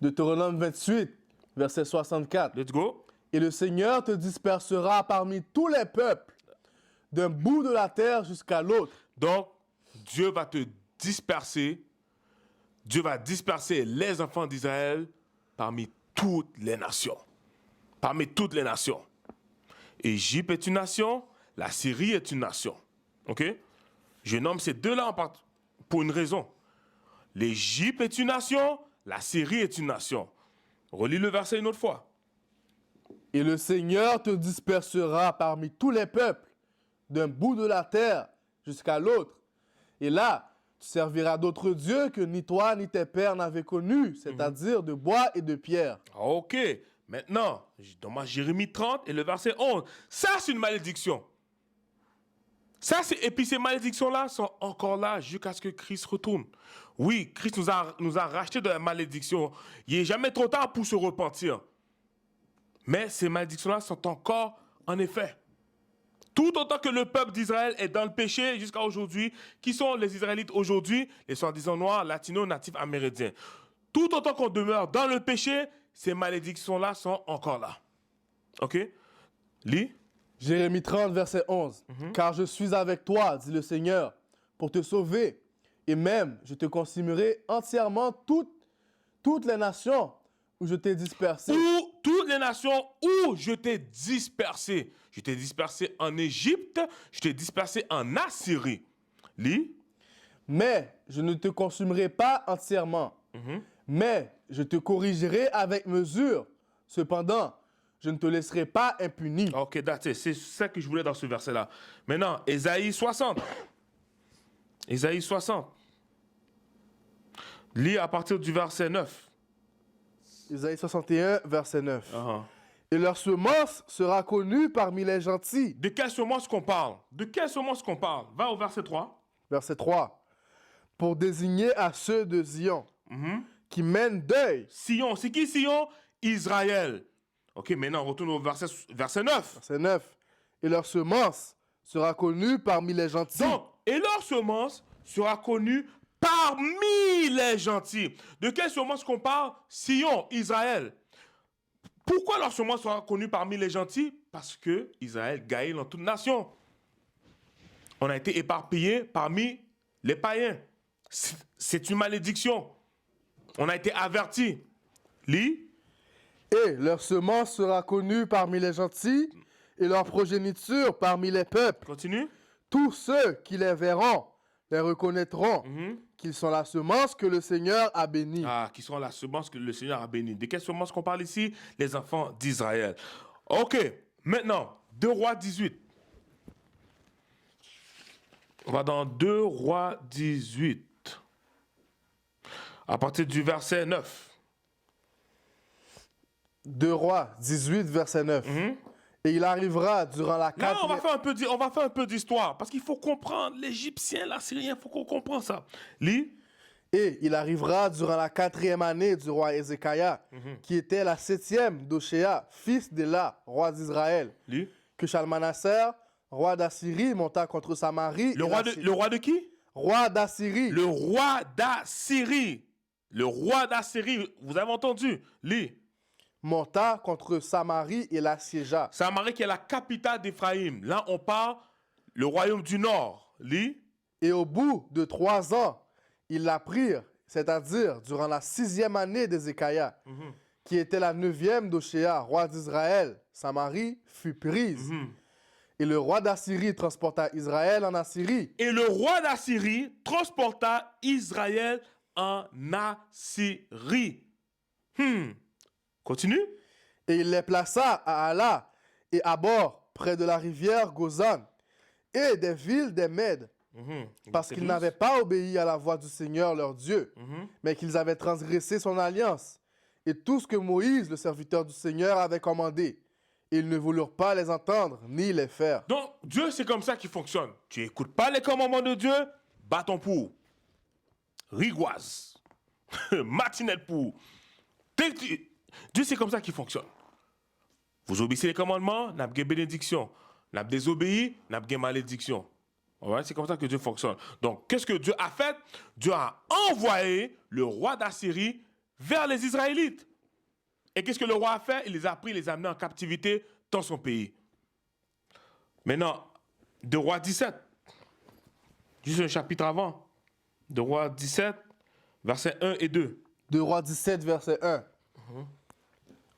B: Deutéronome 28, verset 64.
A: Let's go.
B: Et le Seigneur te dispersera parmi tous les peuples, d'un bout de la terre jusqu'à l'autre.
A: Donc, Dieu va te disperser. Dieu va disperser les enfants d'Israël parmi toutes les nations. Parmi toutes les nations. Égypte est une nation, la Syrie est une nation. OK? Je nomme ces deux-là pour une raison. L'Égypte est une nation, la Syrie est une nation. Relis le verset une autre fois.
B: Et le Seigneur te dispersera parmi tous les peuples, d'un bout de la terre jusqu'à l'autre. Et là, tu serviras d'autres dieux que ni toi ni tes pères n'avaient connus, c'est-à-dire de bois et de pierre.
A: Ok, maintenant, dans Jérémie 30 et le verset 11, ça c'est une malédiction. Et puis ces malédictions-là sont encore là jusqu'à ce que Christ retourne. Oui, Christ nous a racheté de la malédiction. Il n'est jamais trop tard pour se repentir. Mais ces malédictions-là sont encore en effet. Tout autant que le peuple d'Israël est dans le péché jusqu'à aujourd'hui, qui sont les Israélites aujourd'hui, les soi-disant noirs, latinos, natifs amérindiens. Tout autant qu'on demeure dans le péché, ces malédictions-là sont encore là. Ok? Lis.
B: Jérémie 30, verset 11. Car je suis avec toi, dit le Seigneur, pour te sauver. Et même, je te consumerai entièrement toutes les nations où je t'ai dispersé.
A: Où toutes les nations où je t'ai dispersé. Je t'ai dispersé en Égypte, je t'ai dispersé en Assyrie. Lis.
B: Mais je ne te consumerai pas entièrement. Mais je te corrigerai avec mesure. Cependant, je ne te laisserai pas impuni.
A: Ok, c'est ça que je voulais dans ce verset-là. Maintenant, Ésaïe 60. Ésaïe 60. Lis à partir du verset 9.
B: Isaïe 61, verset 9.
A: Uh-huh.
B: Et leur semence sera connue parmi les gentils.
A: De quelle semence qu'on parle? De quelle semence qu'on parle? Va au verset 3.
B: Verset 3. Pour désigner à ceux de Zion qui mènent deuil.
A: Sion, c'est qui Sion? Israël. Ok, maintenant on retourne au verset 9.
B: Verset 9. Et leur semence sera connue parmi les gentils.
A: Donc, et leur semence sera connue parmi les gentils. De quelle semence qu'on parle? Sion, Israël. Pourquoi leur semence sera connue parmi les gentils? Parce que Israël gagne dans toute nation. On a été éparpillés parmi les païens. C'est une malédiction. On a été avertis. Lis.
B: Et leur semence sera connue parmi les gentils et leur progéniture parmi les peuples.
A: Continue.
B: Tous ceux qui les verront les reconnaîtront qu'ils sont la semence que le Seigneur a bénie.
A: Ah, qui sont la semence que le Seigneur a bénie. De quelle semence qu'on parle ici? Les enfants d'Israël. Ok, maintenant, 2 Rois 18. On va dans 2 Rois 18. À partir du verset 9.
B: 2 Rois 18, verset 9. Et il arrivera durant la
A: Là, on va
B: quatrième...
A: faire un peu d'histoire. Parce qu'il faut comprendre l'Égyptien, l'Assyrien, il faut qu'on comprenne ça. Lis.
B: Et il arrivera durant la 4e année du roi Ézéchias, qui était la 7e d'Oshéa, fils d'Éla, roi d'Israël,
A: Lis.
B: que Shalmaneser, roi d'Assyrie, monta contre Samarie.
A: Le roi de qui?
B: Roi d'Assyrie.
A: Le roi d'Assyrie. Le roi d'Assyrie, vous avez entendu? Lis.
B: Monta contre Samarie et l'assiégea.
A: Samarie qui est la capitale d'Éphraïm. Là, on parle le royaume du Nord. Lis.
B: Et au bout de 3 ans, ils la prirent, c'est-à-dire durant la 6e année d'Ézéchias, qui était la 9e d'Oshéa, roi d'Israël. Samarie fut prise. Et le roi d'Assyrie transporta Israël en Assyrie.
A: Et le roi d'Assyrie transporta Israël en Assyrie. Continue.
B: Et il les plaça à Ala et à bord, près de la rivière Gozan, et des villes des Mèdes, parce qu'ils n'avaient pas obéi à la voix du Seigneur leur Dieu, mais qu'ils avaient transgressé son alliance, et tout ce que Moïse, le serviteur du Seigneur, avait commandé. Ils ne voulurent pas les entendre, ni les faire.
A: Donc, Dieu, c'est comme ça qu'il fonctionne. Tu n'écoutes pas les commandements de Dieu, bâton pour. Rigoise. Matinette pour. Dieu, c'est comme ça qu'il fonctionne. Vous obéissez les commandements, n'a pas de bénédiction. N'a pas désobéi, n'a pas de malédiction. Alright? C'est comme ça que Dieu fonctionne. Donc, qu'est-ce que Dieu a fait? Dieu a envoyé le roi d'Assyrie vers les Israélites. Et qu'est-ce que le roi a fait? Il les a pris, il les a amenés en captivité dans son pays. Maintenant, 2 Rois 17. Juste un chapitre avant. 2 Rois 17, versets 1 et 2.
B: 2 Rois 17, verset 1.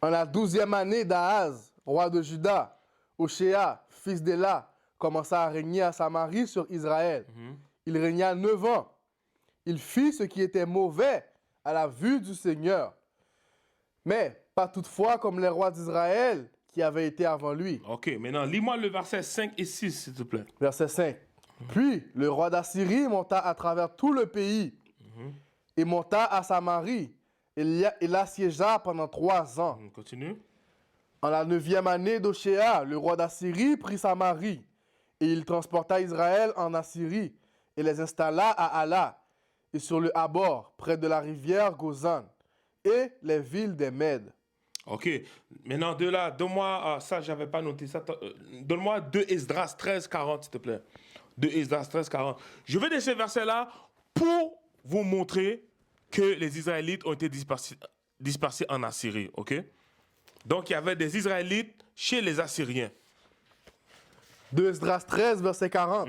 B: En la 12e année d'Ahaz, roi de Juda, Oshéa, fils d'Éla, commença à régner à Samarie sur Israël. Il régna 9 ans. il fit ce qui était mauvais à la vue du Seigneur. Mais pas toutefois comme les rois d'Israël qui avaient été avant lui.
A: Ok, maintenant, lis-moi le verset 5 et 6, s'il te plaît.
B: Verset 5. Puis le roi d'Assyrie monta à travers tout le pays et monta à Samarie. Il assiégea pendant 3 ans.
A: On continue.
B: En la 9e année d'Ochéa, le roi d'Assyrie prit Samarie, et il transporta Israël en Assyrie, et les installa à Ala, et sur le Habor, près de la rivière Gozan, et les villes des Mèdes.
A: Ok, maintenant, de là, donne-moi, ça, j'avais pas noté ça. Donne-moi 2 Esdras 13, 40, s'il te plaît. 2 Esdras 13, 40. Je vais de ces versets-là pour vous montrer que les Israélites ont été dispersés en Assyrie, ok? Donc, il y avait des Israélites chez les Assyriens.
B: 2 Esdras 13, verset 40.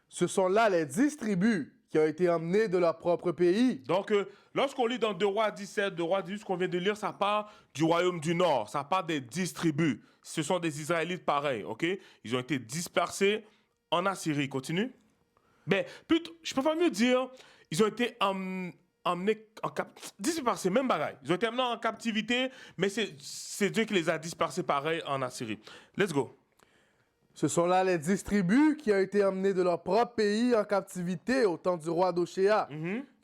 B: Ce sont là les 10 tribus qui ont été emmenées de leur propre pays.
A: Donc, lorsqu'on lit dans 2 Rois 17, 2 Rois 18, ce qu'on vient de lire, ça parle du royaume du Nord. Ça parle des 10 tribus. Ce sont des Israélites pareils, ok? Ils ont été dispersés en Assyrie. Continue. Mais, plutôt, je peux pas mieux dire, ils ont été emmenés en captivité. Dispersés, même bagaille. Ils ont été emmenés en captivité, mais c'est Dieu qui les a dispersés pareil en Assyrie. Let's go.
B: Ce sont là les 10 tribus qui ont été emmenées de leur propre pays en captivité au temps du roi d'Ochéa,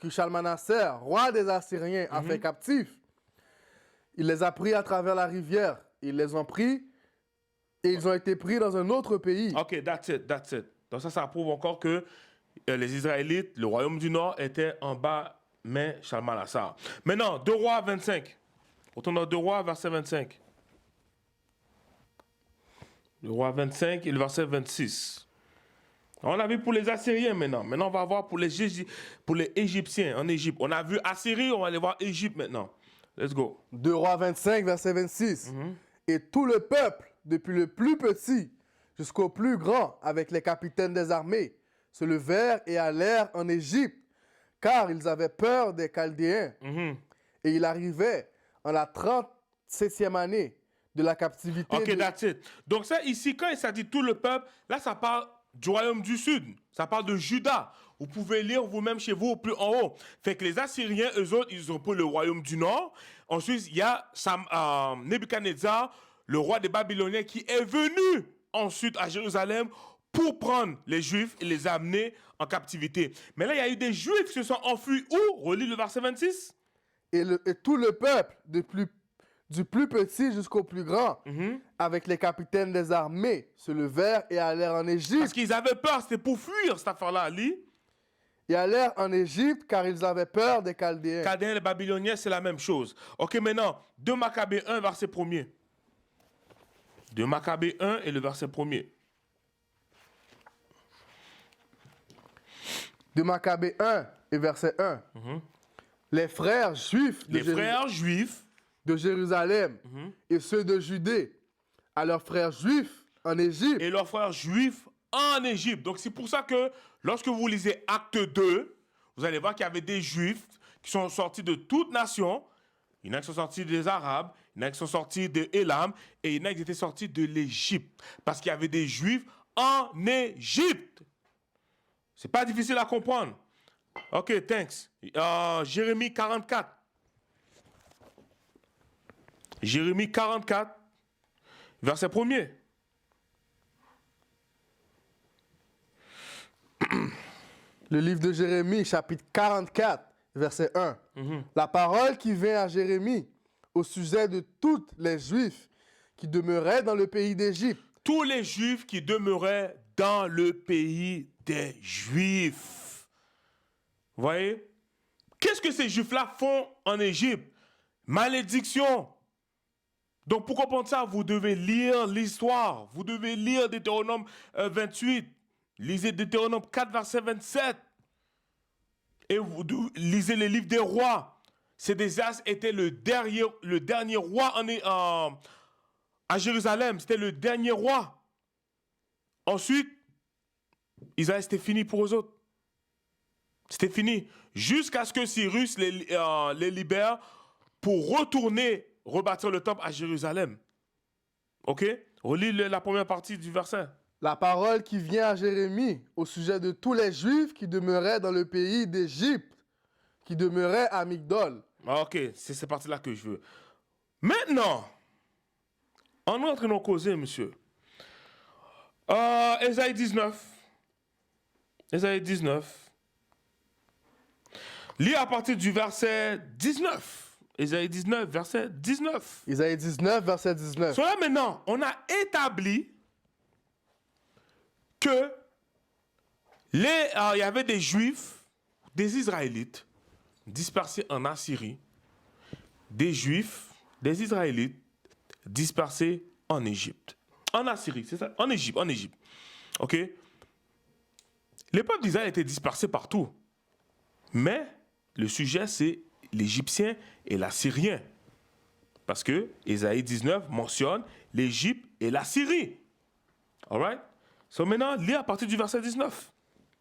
B: que Shalmaneser, roi des Assyriens, a fait captifs. Il les a pris à travers la rivière. Ils les ont pris et ils ont été pris dans un autre pays.
A: Ok, that's it. Donc ça prouve encore que les Israélites, le royaume du Nord, était en bas, mais Shalmaneser. Maintenant, 2 Rois 25. Retourne dans 2 Rois, verset 25. 2 Rois 25 et le verset 26. On a vu pour les Assyriens maintenant. Maintenant, on va voir pour les Égyptiens en Égypte. On a vu Assyrie, on va aller voir Égypte maintenant. Let's go.
B: 2 Rois 25, verset 26. Et tout le peuple, depuis le plus petit jusqu'au plus grand, avec les capitaines des armées, se levèrent et allèrent en Égypte, car ils avaient peur des Chaldéens. Et il arrivait en la 37e année de la captivité.
A: Ok, that's it. Donc ça, ici, quand ça dit tout le peuple, là, ça parle du royaume du Sud. Ça parle de Juda. Vous pouvez lire vous-même chez vous, plus en haut. Fait que les Assyriens, eux autres, ils ont pris le royaume du Nord. Ensuite, il y a Nebuchadnezzar, le roi des Babyloniens, qui est venu ensuite à Jérusalem pour prendre les Juifs et les amener en captivité. Mais là, il y a eu des Juifs qui se sont enfuis où? Relis le verset 26.
B: Et tout le peuple, du plus petit jusqu'au plus grand, avec les capitaines des armées, se levèrent et allèrent en Égypte.
A: Parce qu'ils avaient peur, c'était pour fuir cette affaire-là, lis.
B: Et allèrent en Égypte car ils avaient peur des Chaldéens.
A: Chaldéens et les Babyloniens, c'est la même chose. Ok, maintenant, 2 Maccabées 1, verset 1er. 2 Maccabées 1 et le verset 1er.
B: 2 Maccabées 1 et verset 1. Les frères juifs de Jérusalem et ceux de Judée à leurs frères juifs en Égypte.
A: Et leurs frères juifs en Égypte. Donc c'est pour ça que lorsque vous lisez Acte 2, vous allez voir qu'il y avait des juifs qui sont sortis de toute nation. Il y en a qui sont sortis des Arabes, il y en a qui sont sortis de Élam, et il y en a qui étaient sortis de l'Égypte. Parce qu'il y avait des juifs en Égypte. C'est pas difficile à comprendre. Ok, thanks. Jérémie 44. Jérémie 44, verset 1er.
B: Le livre de Jérémie, chapitre 44, verset 1. La parole qui vient à Jérémie au sujet de tous les Juifs qui demeuraient dans le pays d'Égypte.
A: Tous les Juifs qui demeuraient dans le pays des Juifs. Vous voyez? Qu'est-ce que ces Juifs-là font en Égypte? Malédiction. Donc, pour comprendre ça, vous devez lire l'histoire. Vous devez lire Deutéronome 28. Lisez Deutéronome 4, verset 27. Et vous lisez les livres des rois. Sédécias était le dernier roi à Jérusalem. C'était le dernier roi. Ensuite, Israël, c'était fini pour eux autres. C'était fini. Jusqu'à ce que Cyrus les libère pour retourner rebâtir le temple à Jérusalem. Ok? Relis la première partie du verset.
B: La parole qui vient à Jérémie au sujet de tous les Juifs qui demeuraient dans le pays d'Égypte. qui demeurait à Migdol.
A: Ah, ok, c'est cette partie-là que je veux. Maintenant, on est en train de causer, monsieur. Ésaïe 19. Ésaïe 19. Lis à partir du verset 19. Ésaïe 19, verset 19.
B: Isaïe 19, verset 19.
A: Là maintenant, on a établi que il y avait des Juifs, des Israélites, dispersés en Assyrie, des Juifs, des Israélites, dispersés en Égypte. En Assyrie, c'est ça? En Égypte. OK? Les peuples d'Israël étaient dispersés partout. Mais le sujet, c'est l'Égyptien et l'Assyrien. Parce que Ésaïe 19 mentionne l'Égypte et la Syrie. All right? So maintenant, lis à partir du verset 19.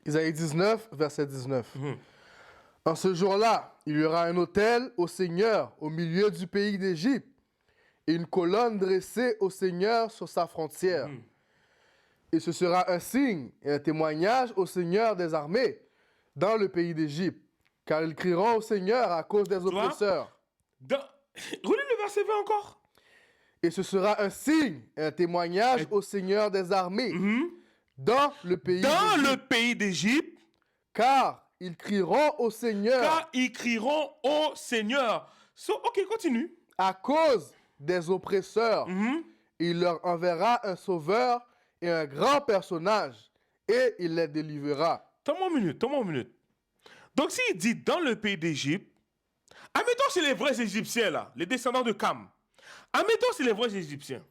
B: Isaïe 19, verset 19. En ce jour-là, il y aura un autel au Seigneur au milieu du pays d'Égypte et une colonne dressée au Seigneur sur sa frontière. Et ce sera un signe et un témoignage au Seigneur des armées dans le pays d'Égypte, car ils crieront au Seigneur à cause des oppresseurs.
A: Relis le verset 20 encore.
B: Et ce sera un signe et un témoignage au Seigneur des armées dans le pays
A: d'Égypte.
B: Car ils crieront au Seigneur.
A: Car ils crieront au Seigneur. Ok, continue.
B: À cause des oppresseurs. Il leur enverra un sauveur et un grand personnage, et il les délivrera.
A: Attends-moi une minute. Donc, s'il dit dans le pays d'Égypte, admettons c'est les vrais Égyptiens là, les descendants de Cam. Admettons c'est les vrais Égyptiens.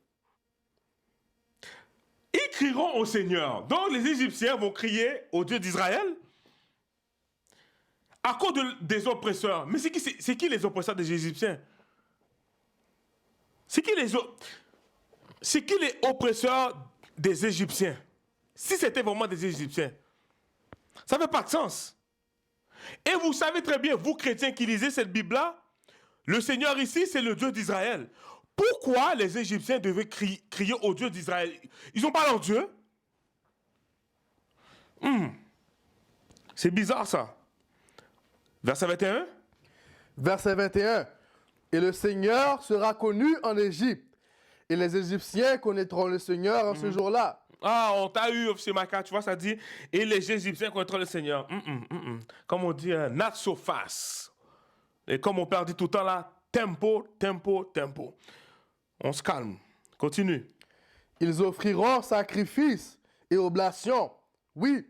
A: Ils crieront au Seigneur. Donc, les Égyptiens vont crier au Dieu d'Israël à cause des oppresseurs. Mais c'est qui les oppresseurs des Égyptiens? C'est qui les oppresseurs des Égyptiens? Si c'était vraiment des Égyptiens, ça ne fait pas de sens. Et vous savez très bien, vous chrétiens qui lisez cette Bible-là, le Seigneur ici, c'est le Dieu d'Israël. Pourquoi les Égyptiens devaient crier au Dieu d'Israël? Ils n'ont pas leur Dieu? C'est bizarre ça. Verset 21.
B: Verset 21. Et le Seigneur sera connu en Égypte, et les Égyptiens connaîtront le Seigneur en ce jour-là.
A: Ah, on t'a eu, officier Maka, tu vois, ça dit, et les Égyptiens connaîtront le Seigneur. Comme on dit, not so fast. Et comme mon père dit tout le temps là, tempo, tempo, tempo. On se calme. Continue.
B: Ils offriront sacrifices et oblations. Oui,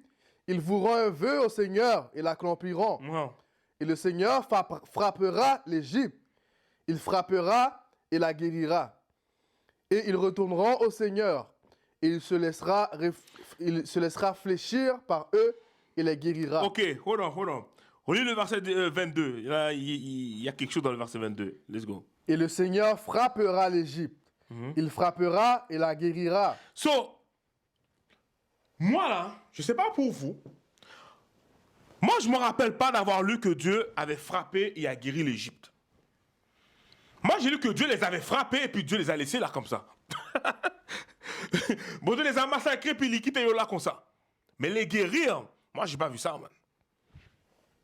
B: ils voueront un vœu au Seigneur et l'accompliront. Et le Seigneur frappera l'Égypte. Il frappera et la guérira. Et ils retourneront au Seigneur. Et il se laissera fléchir par eux et les guérira.
A: Ok, hold on. Relis le verset 22. Il y a quelque chose dans le verset 22. Let's go.
B: Et le Seigneur frappera l'Égypte. Il frappera et la guérira.
A: Moi là, je ne sais pas pour vous. Moi, je ne me rappelle pas d'avoir lu que Dieu avait frappé et a guéri l'Égypte. Moi, j'ai lu que Dieu les avait frappés et puis Dieu les a laissés là comme ça. Bon, Dieu les a massacrés puis ils quittent là comme ça. Mais les guérir, moi, j'ai pas vu ça, man.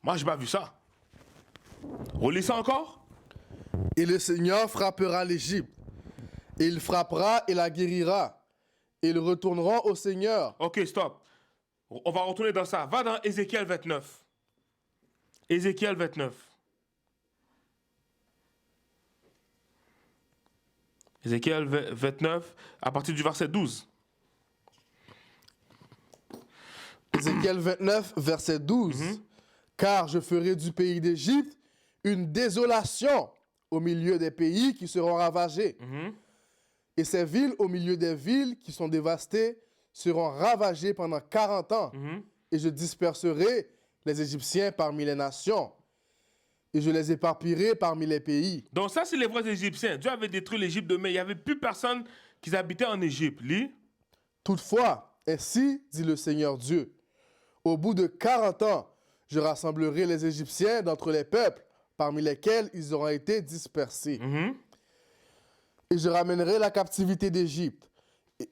A: Moi, j'ai pas vu ça. Relis ça encore.
B: Et le Seigneur frappera l'Égypte. Et il frappera et la guérira. Et ils retourneront au Seigneur.
A: Ok, stop. On va retourner dans ça. Va dans Ézéchiel 29. Ézéchiel 29. Ézéchiel 29, à partir du verset 12.
B: Ézéchiel 29, verset 12. Car je ferai du pays d'Égypte une désolation au milieu des pays qui seront ravagés. Et ces villes au milieu des villes qui sont dévastées seront ravagées pendant 40 ans. Et je disperserai les Égyptiens parmi les nations. Et je les éparpillerai parmi les pays.
A: Donc ça, c'est les vrais Égyptiens. Dieu avait détruit l'Égypte de mai. Il n'y avait plus personne qui habitait en Égypte. Lis.
B: Toutefois, ainsi dit le Seigneur Dieu, au bout de 40 ans, je rassemblerai les Égyptiens d'entre les peuples parmi lesquels ils auront été dispersés. Et je ramènerai la captivité d'Égypte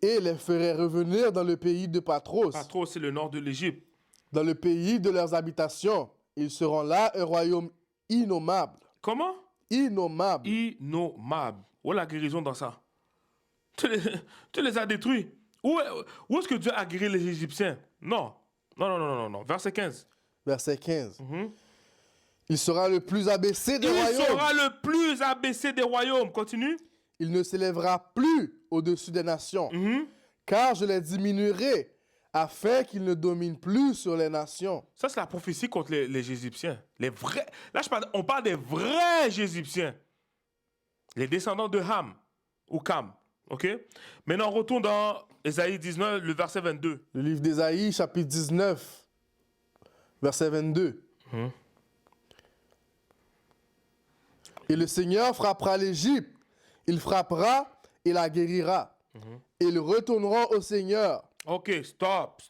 B: et les ferai revenir dans le pays de Patros.
A: Patros, c'est le nord de l'Égypte.
B: Dans le pays de leurs habitations, Ils seront là un royaume innommable.
A: Comment?
B: Innommable.
A: Innommable. Où est la guérison dans ça? Tu les as détruits. Où est-ce que Dieu a guéri les Égyptiens? Non. Non, non, non, non, non. Verset 15.
B: Verset 15. Il sera le plus abaissé des royaumes.
A: Il sera le plus abaissé des royaumes. Continue.
B: Il ne s'élèvera plus au-dessus des nations. Car je les diminuerai afin qu'ils ne dominent plus sur les nations.
A: Ça, c'est la prophétie contre les Égyptiens. Les vrais. Là, on parle des vrais Égyptiens. Les descendants de Ham ou Cam. OK? Maintenant, on retourne dans Ésaïe 19, le verset 22.
B: Le livre d'Ésaïe, chapitre 19, verset 22. Et le Seigneur frappera l'Égypte. Il frappera et la guérira. Et ils retourneront au Seigneur.
A: OK, stop.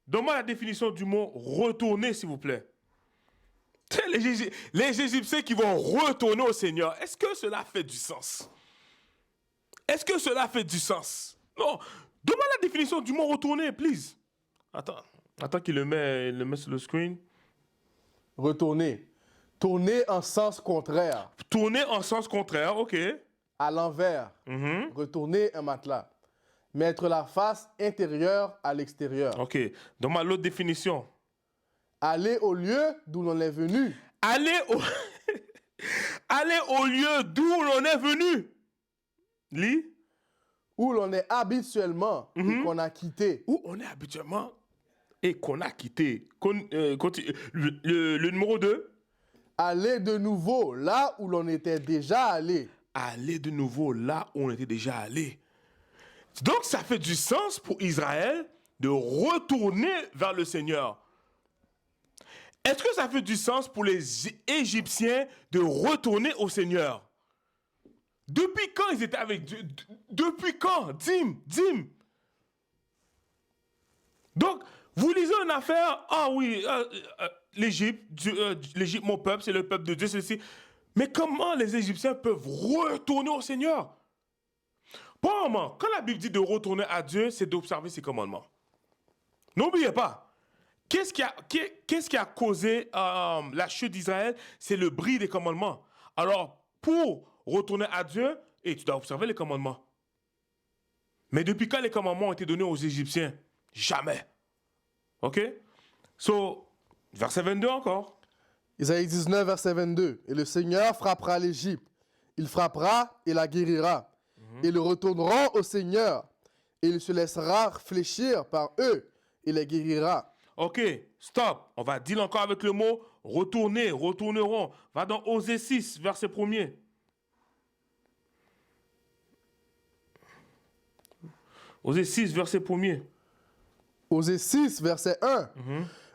A: Donne-moi la définition du mot retourner, s'il vous plaît. Les Égyptiens qui vont retourner au Seigneur, est-ce que cela fait du sens? Est-ce que cela fait du sens? Non. Donne-moi la définition du mot retourner, please. Attends qu'il le met sur le screen.
B: Retourner. Tourner en sens contraire.
A: Tourner en sens contraire, OK.
B: À l'envers. Retourner un matelas. Mettre la face intérieure à l'extérieur.
A: OK. Donne-moi l'autre définition.
B: Aller au lieu d'où l'on est venu.
A: Aller au lieu d'où l'on est venu. Lis.
B: Où l'on est habituellement et qu'on a quitté.
A: Où on est habituellement et qu'on a quitté. Le numéro 2.
B: Aller de nouveau là où l'on était déjà allé.
A: Aller de nouveau là où on était déjà allé. Donc, ça fait du sens pour Israël de retourner vers le Seigneur. Est-ce que ça fait du sens pour les Égyptiens de retourner au Seigneur? Depuis quand ils étaient avec Dieu? Depuis quand? Dim. Donc, vous lisez une affaire, ah oui, l'Égypte, mon peuple, c'est le peuple de Dieu, ceci. Mais comment les Égyptiens peuvent retourner au Seigneur? Pour un moment, quand la Bible dit de retourner à Dieu, c'est d'observer ses commandements. N'oubliez pas, qu'est-ce qui a causé la chute d'Israël? C'est le bris des commandements. Alors, pour retourner à Dieu, tu dois observer les commandements. Mais depuis quand les commandements ont été donnés aux Égyptiens? Jamais. OK? So, verset 22 encore.
B: Isaïe 19, verset 22. Et le Seigneur frappera l'Égypte. Il frappera et la guérira. Et ils retourneront au Seigneur. Et il se laissera fléchir par eux et les guérira.
A: OK, stop. On va dire encore avec le mot retourner, retourneront. Va dans Osée 6, verset 1er. Osée 6, verset 1er.
B: Osée 6, verset 1.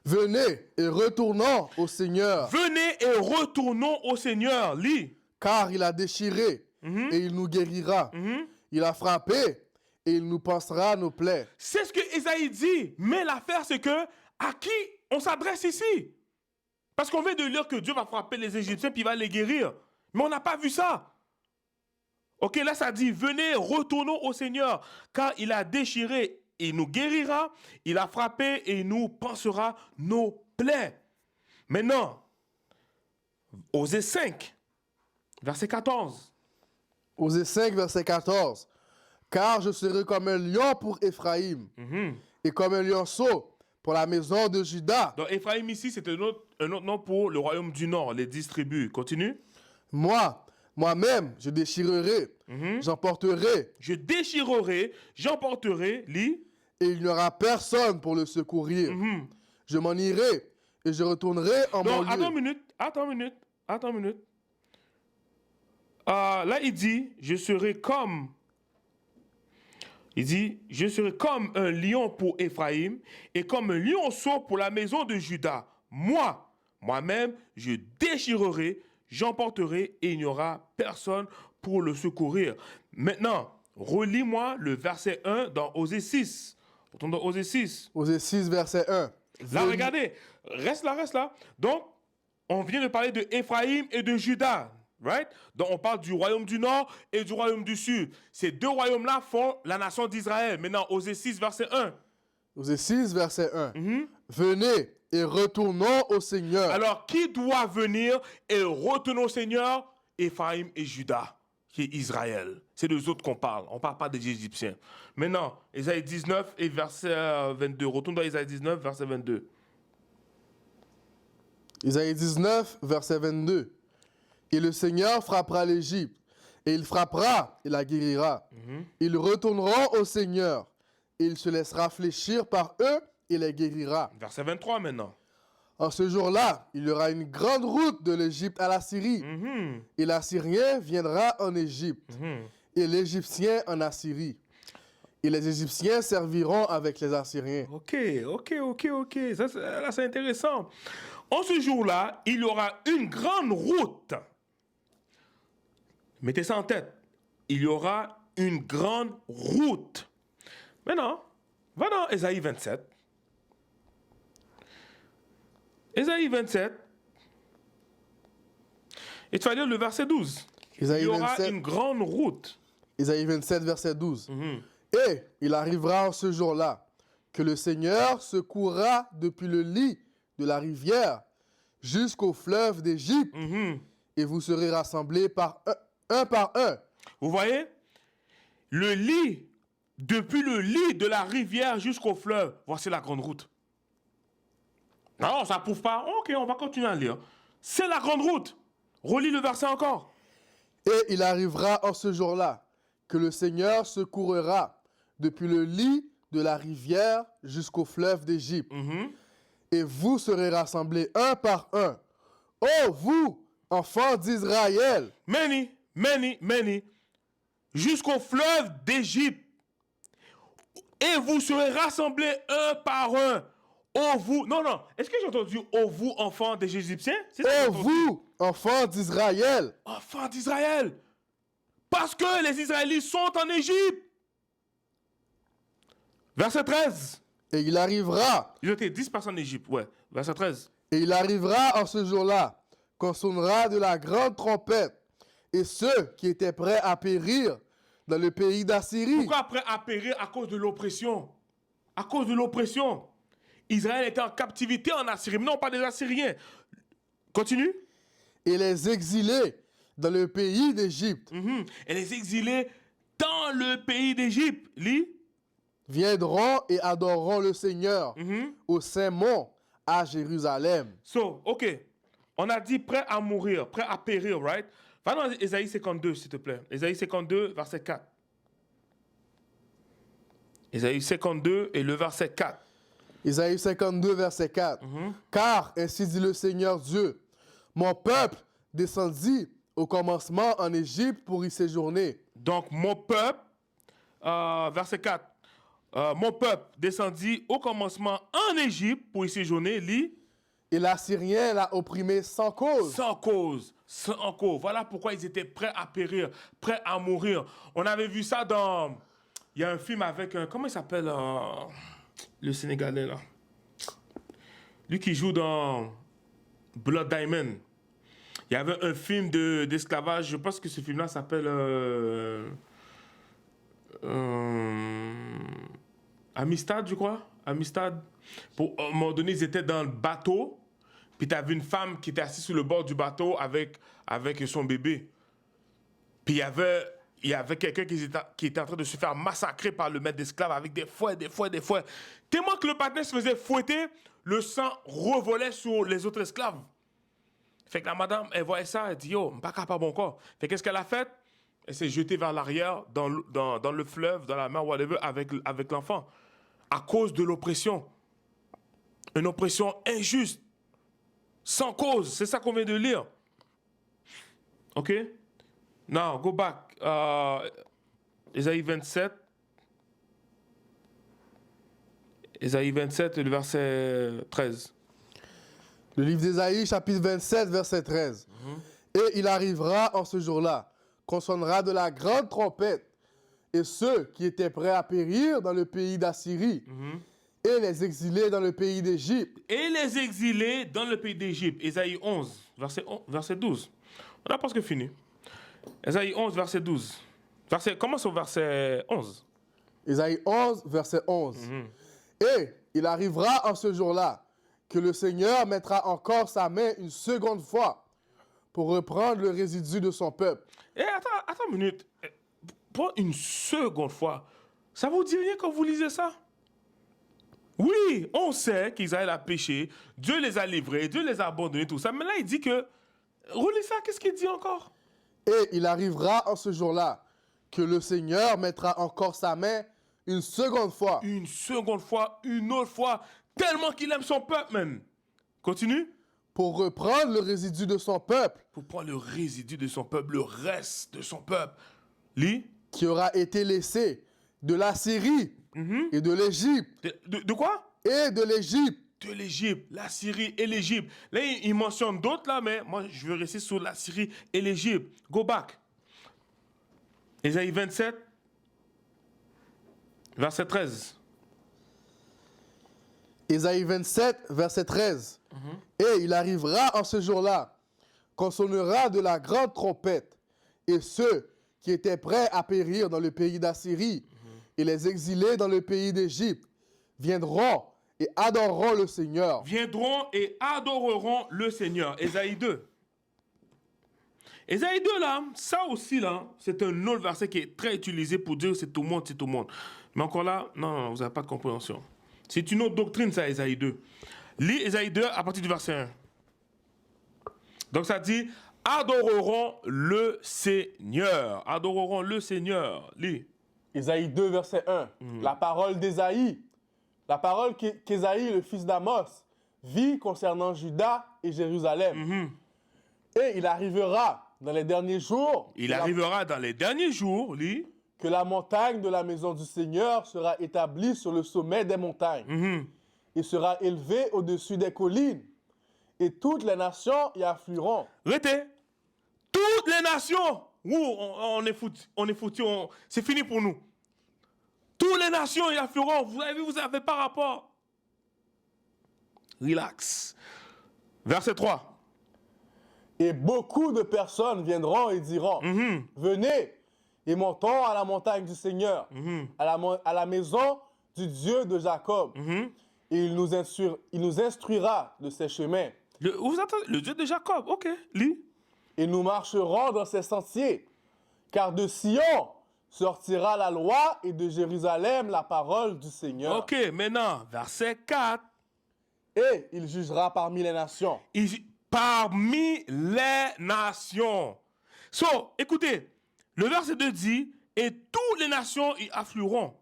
B: Venez et retournons au Seigneur.
A: Venez et retournons au Seigneur. Lis.
B: Car il a déchiré et il nous guérira. Il a frappé et il nous pansera nos plaies.
A: C'est ce que Ésaïe dit. Mais l'affaire, c'est que à qui on s'adresse ici? Parce qu'on vient de lire que Dieu va frapper les Égyptiens puis il va les guérir. Mais on n'a pas vu ça. OK, là, ça dit, venez, retournons au Seigneur, car il a déchiré et il nous guérira. Il a frappé et il nous pansera nos plaies. Maintenant, Osée 5, verset 14.
B: Osée 5, verset 14. Car je serai comme un lion pour Éphraïm et comme un lionceau pour la maison de Juda.
A: Donc, Éphraïm ici, c'est un autre nom pour le royaume du Nord, les 10 tribus. Continue.
B: Moi-même, je déchirerai, j'emporterai.
A: Je déchirerai, j'emporterai, lis.
B: Et il n'y aura personne pour le secourir. Je m'en irai et je retournerai en mon lieu.
A: Attends une minute. Là, il dit, je serai comme un lion pour Éphraïm et comme un lionceau pour la maison de Juda. Moi-même, je déchirerai, j'emporterai et il n'y aura personne pour le secourir. Maintenant, relis-moi le verset 1 dans Osée 6. Retourne dans Osée 6.
B: Osée 6, verset 1.
A: Là, regardez. Reste là. Donc, on vient de parler de Éphraïm et de Juda. Right? Donc, on parle du royaume du Nord et du royaume du Sud. Ces deux royaumes-là font la nation d'Israël. Maintenant, Osée 6, verset 1.
B: Osée 6, verset 1. Venez et retournons au Seigneur.
A: Alors, qui doit venir et retourner au Seigneur? Éphraïm et Juda, qui est Israël. C'est des autres qu'on parle. On ne parle pas des Égyptiens. Maintenant, Ésaïe 19 et verset 22. Retourne dans Ésaïe 19, verset 22.
B: Isaïe 19, verset 22. Et le Seigneur frappera l'Égypte, et il frappera et la guérira. Ils retourneront au Seigneur, et il se laissera fléchir par eux et les guérira.
A: Verset 23 maintenant.
B: En ce jour-là, il y aura une grande route de l'Égypte à la Syrie, et l'Assyrien viendra en Égypte, et l'Égyptien en Assyrie. Et les Égyptiens serviront avec les Assyriens.
A: Ok. Là, c'est intéressant. En ce jour-là, il y aura une grande route. Mettez ça en tête. Il y aura une grande route. Maintenant, va dans Ésaïe 27. Ésaïe 27. Et tu vas lire le verset 12.
B: Isaïe
A: Il y aura
B: 27.
A: une grande route.
B: Isaïe 27, verset 12. Et il arrivera en ce jour-là que le Seigneur secourra depuis le lit de la rivière jusqu'au fleuve d'Égypte, et vous serez rassemblés un par un.
A: Vous voyez? Le lit, depuis le lit de la rivière jusqu'au fleuve, voici la grande route. Non, ça ne prouve pas. Ok, on va continuer à lire. C'est la grande route. Relis le verset encore.
B: Et il arrivera en ce jour-là que le Seigneur secourra depuis le lit de la rivière jusqu'au fleuve d'Égypte. Et vous serez rassemblés un par un. Oh, vous, enfants d'Israël!
A: Many. Jusqu'au fleuve d'Égypte. Et vous serez rassemblés un par un. Oh, vous. Non. Est-ce que j'ai entendu oh, vous, enfants des Égyptiens? C'est ça que j'ai
B: Oh,
A: entendu.
B: vous, enfants d'Israël!
A: Enfants d'Israël. Parce que les Israélites sont en Égypte. Verset 13.
B: Et il arrivera,
A: Ils étaient 10 personnes en Égypte, ouais. Verset 13.
B: et il arrivera en ce jour-là qu'on sonnera de la grande trompette, et ceux qui étaient prêts à périr dans le pays d'Assyrie.
A: Pourquoi après à périr? À cause de l'oppression. À cause de l'oppression. Israël était en captivité en Assyrie. Mais non, pas des Assyriens. Continue.
B: Et les exilés dans le pays d'Égypte
A: Et les exilés dans le pays d'Égypte. Lis.
B: viendront et adoreront le Seigneur au Saint-Mont à Jérusalem.
A: So, ok. On a dit prêt à mourir, prêt à périr, right? Va dans Ésaïe 52, s'il te plaît. Ésaïe 52, verset 4. Ésaïe 52 et le verset 4.
B: Isaïe 52, verset 4. Car, ainsi dit le Seigneur Dieu, mon peuple descendit au commencement en Égypte pour y séjourner.
A: Donc, mon peuple, verset 4. Mon peuple descendit au commencement en Égypte pour y séjourner, lit.
B: Et l'Assyrien l'a opprimé sans cause.
A: Sans cause. Voilà pourquoi ils étaient prêts à périr, prêts à mourir. On avait vu ça dans... Il y a un film avec... comment il s'appelle le Sénégalais, là? Lui qui joue dans Blood Diamond. Il y avait un film d'esclavage. Je pense que ce film-là s'appelle... Amistad, je crois. Amistad. À un moment donné, ils étaient dans le bateau. Puis tu avais une femme qui était assise sur le bord du bateau avec son bébé. Puis il y avait quelqu'un qui était en train de se faire massacrer par le maître d'esclaves avec des fouets. Tellement que le partenaire se faisait fouetter, le sang revolait sur les autres esclaves. Fait que la madame, elle voyait ça, elle dit, yo, pas capable encore. Fait qu'est-ce qu'elle a fait? Elle s'est jetée vers l'arrière, dans le fleuve, dans la mer, whatever, avec l'enfant. À cause de l'oppression. Une oppression injuste. Sans cause. C'est ça qu'on vient de lire. OK? Now, go back. Ésaïe 27. Ésaïe 27, le verset 13.
B: Le livre d'Ésaïe, chapitre 27, verset 13. Et il arrivera en ce jour-là qu'on sonnera de la grande trompette, et ceux qui étaient prêts à périr dans le pays d'Assyrie, et les exilés dans le pays d'Égypte.
A: Et les exilés dans le pays d'Égypte. Ésaïe 11, verset 12. On a presque fini. Ésaïe 11, verset 12. Commence au verset 11.
B: Ésaïe 11, verset 11. Et il arrivera en ce jour-là que le Seigneur mettra encore sa main une seconde fois pour reprendre le résidu de son peuple.
A: Et attends une minute. Pour une seconde fois, ça vous dit rien quand vous lisez ça? Oui, on sait qu'Israël a péché, Dieu les a livrés, Dieu les a abandonnés, tout ça. Mais là, il dit que... Relis ça, qu'est-ce qu'il dit encore?
B: Et il arrivera en ce jour-là que le Seigneur mettra encore sa main une seconde fois.
A: Une seconde fois, une autre fois, tellement qu'il aime son peuple, man. Continue.
B: Pour reprendre le résidu de son peuple,
A: Pour prendre le résidu de son peuple, le reste de son peuple. Lis.
B: qui aura été laissé de la Syrie et de l'Égypte
A: De quoi?
B: et de l'Égypte.
A: De l'Égypte, la Syrie et l'Égypte. Là, il mentionne d'autres là, mais moi, je veux rester sur la Syrie et l'Égypte. Go back. Ésaïe 27, verset 13.
B: Ésaïe 27, verset 13. Et il arrivera en ce jour-là qu'on sonnera de la grande trompette, et ceux qui étaient prêts à périr dans le pays d'Assyrie et les exilés dans le pays d'Égypte viendront et adoreront le Seigneur.
A: Viendront et adoreront le Seigneur. Ésaïe 2. Ésaïe 2, là, ça aussi, là, c'est un autre verset qui est très utilisé pour dire c'est tout le monde, c'est tout le monde. Mais encore là, non, vous n'avez pas de compréhension. C'est une autre doctrine, ça, Ésaïe 2. Lis Ésaïe 2 à partir du verset 1. Donc ça dit, adoreront le Seigneur. Adoreront le Seigneur. Lis.
B: Ésaïe 2, verset 1. La parole d'Ésaïe, la parole qu'Ésaïe, le fils d'Amos, vit concernant Juda et Jérusalem. Et il arrivera dans les derniers jours.
A: Il arrivera dans les derniers jours, lis.
B: Que la montagne de la maison du Seigneur sera établie sur le sommet des montagnes. Il sera élevé au-dessus des collines. Et toutes les nations y afflueront.
A: Restez. Toutes les nations. On est foutu. C'est fini pour nous. Toutes les nations y afflueront. Vous avez vu, vous n'avez pas rapport. Relax. Verset 3.
B: Et beaucoup de personnes viendront et diront, venez et montons à la montagne du Seigneur, à la maison du Dieu de Jacob. Et il nous instruira de ses chemins.
A: Vous entendez? Le Dieu de Jacob. Ok, lis.
B: Et nous marcherons dans ses sentiers, car de Sion sortira la loi et de Jérusalem la parole du Seigneur.
A: Ok, maintenant, verset 4.
B: Et il jugera parmi les nations.
A: Parmi les nations. So, écoutez, le verset 2 dit, et toutes les nations y afflueront.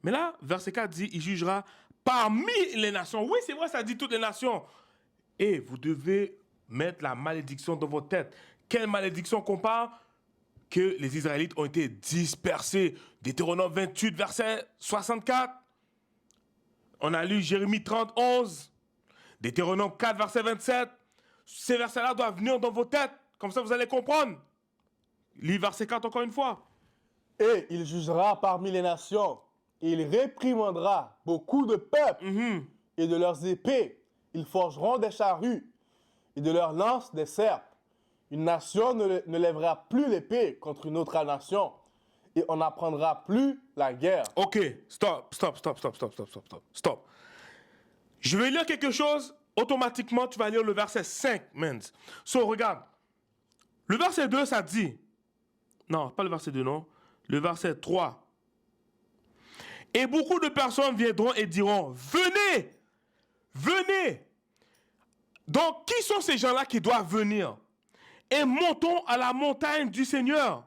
A: Mais là, verset 4 dit, il jugera parmi les nations. Oui, c'est vrai, ça dit toutes les nations. Et vous devez mettre la malédiction dans votre tête. Quelle malédiction qu'on parle? Que les Israélites ont été dispersés. Deutéronome 28, verset 64. On a lu Jérémie 30, 11. Deutéronome 4, verset 27. Ces versets-là doivent venir dans vos têtes. Comme ça, vous allez comprendre. Lis verset 4 encore une fois.
B: Et il jugera parmi les nations. Et il réprimandera beaucoup de peuples. Et de leurs épées, ils forgeront des charrues. Et de leurs lances, des serpes. Une nation ne lèvera plus l'épée contre une autre nation. Et on n'apprendra plus la guerre.
A: Ok, stop. Je vais lire quelque chose. Automatiquement, tu vas lire le verset 5, Menz. So, regarde. Le verset 2, ça dit... Non, pas le verset 2, non. Le verset 3. Et beaucoup de personnes viendront et diront, venez, venez. Donc, qui sont ces gens-là qui doivent venir? Et montons à la montagne du Seigneur.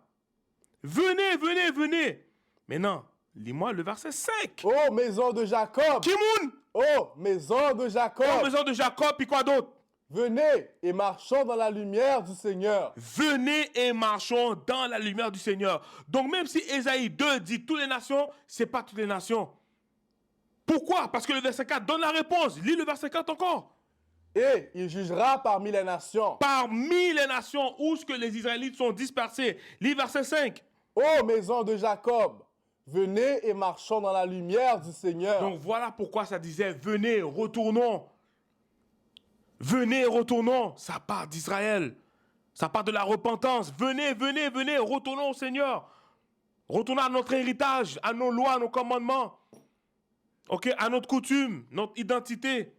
A: Venez, venez, venez. Maintenant, lis-moi le verset 5.
B: Ô maison de Jacob!
A: Kimoun!
B: Ô maison de Jacob!
A: Ô maison de Jacob, puis quoi d'autre?
B: Venez et marchons dans la lumière du Seigneur.
A: Venez et marchons dans la lumière du Seigneur. Donc même si Ésaïe 2 dit toutes les nations, c'est pas toutes les nations. Pourquoi? Parce que le verset 4 donne la réponse. Lis le verset 4 encore.
B: Et il jugera parmi les nations.
A: Parmi les nations où ce que les Israélites sont dispersés. Lis verset 5.
B: Ô maison de Jacob, venez et marchons dans la lumière du Seigneur.
A: Donc voilà pourquoi ça disait venez, retournons. Venez, retournons. Ça part d'Israël. Ça part de la repentance. Venez, venez, venez, retournons au Seigneur. Retournons à notre héritage, à nos lois, à nos commandements. Ok, à notre coutume, notre identité.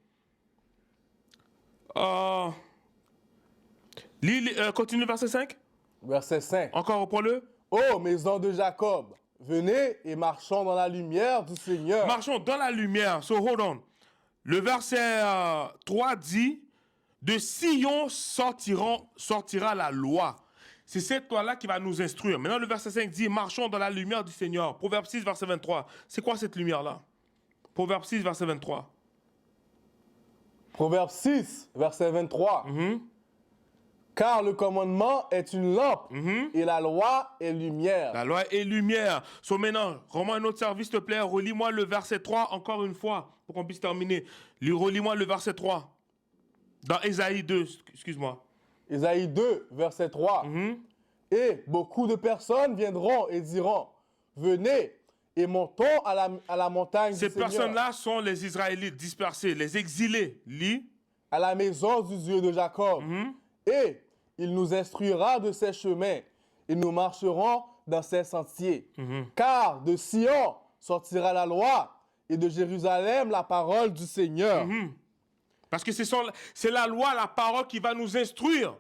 A: Continue le verset 5.
B: Verset 5.
A: Encore reprends-le.
B: Ô maison de Jacob, venez et marchons dans la lumière du Seigneur.
A: Marchons dans la lumière. So, hold on. Le verset 3 dit, de Sion sortira la loi. C'est cette loi-là qui va nous instruire. Maintenant, le verset 5 dit, marchons dans la lumière du Seigneur. Proverbe 6, verset 23. C'est quoi cette lumière-là? Proverbe 6, verset 23.
B: Proverbe 6, verset 23. Car le commandement est une lampe et la loi est lumière.
A: La loi est lumière. So maintenant, rends-moi un autre service, s'il te plaît. Relis-moi le verset 3 encore une fois pour qu'on puisse terminer. Relis-moi le verset 3. Dans Ésaïe 2, excuse-moi.
B: Ésaïe 2, verset 3. Et beaucoup de personnes viendront et diront, venez et montons à la montagne du
A: Ces
B: Seigneur.
A: personnes-là sont les Israélites dispersés, les exilés. Lis.
B: À la maison du Dieu de Jacob. Et il nous instruira de ses chemins et nous marcherons dans ses sentiers. Car de Sion sortira la loi et de Jérusalem la parole du Seigneur.
A: Parce que c'est la loi, la parole qui va nous instruire.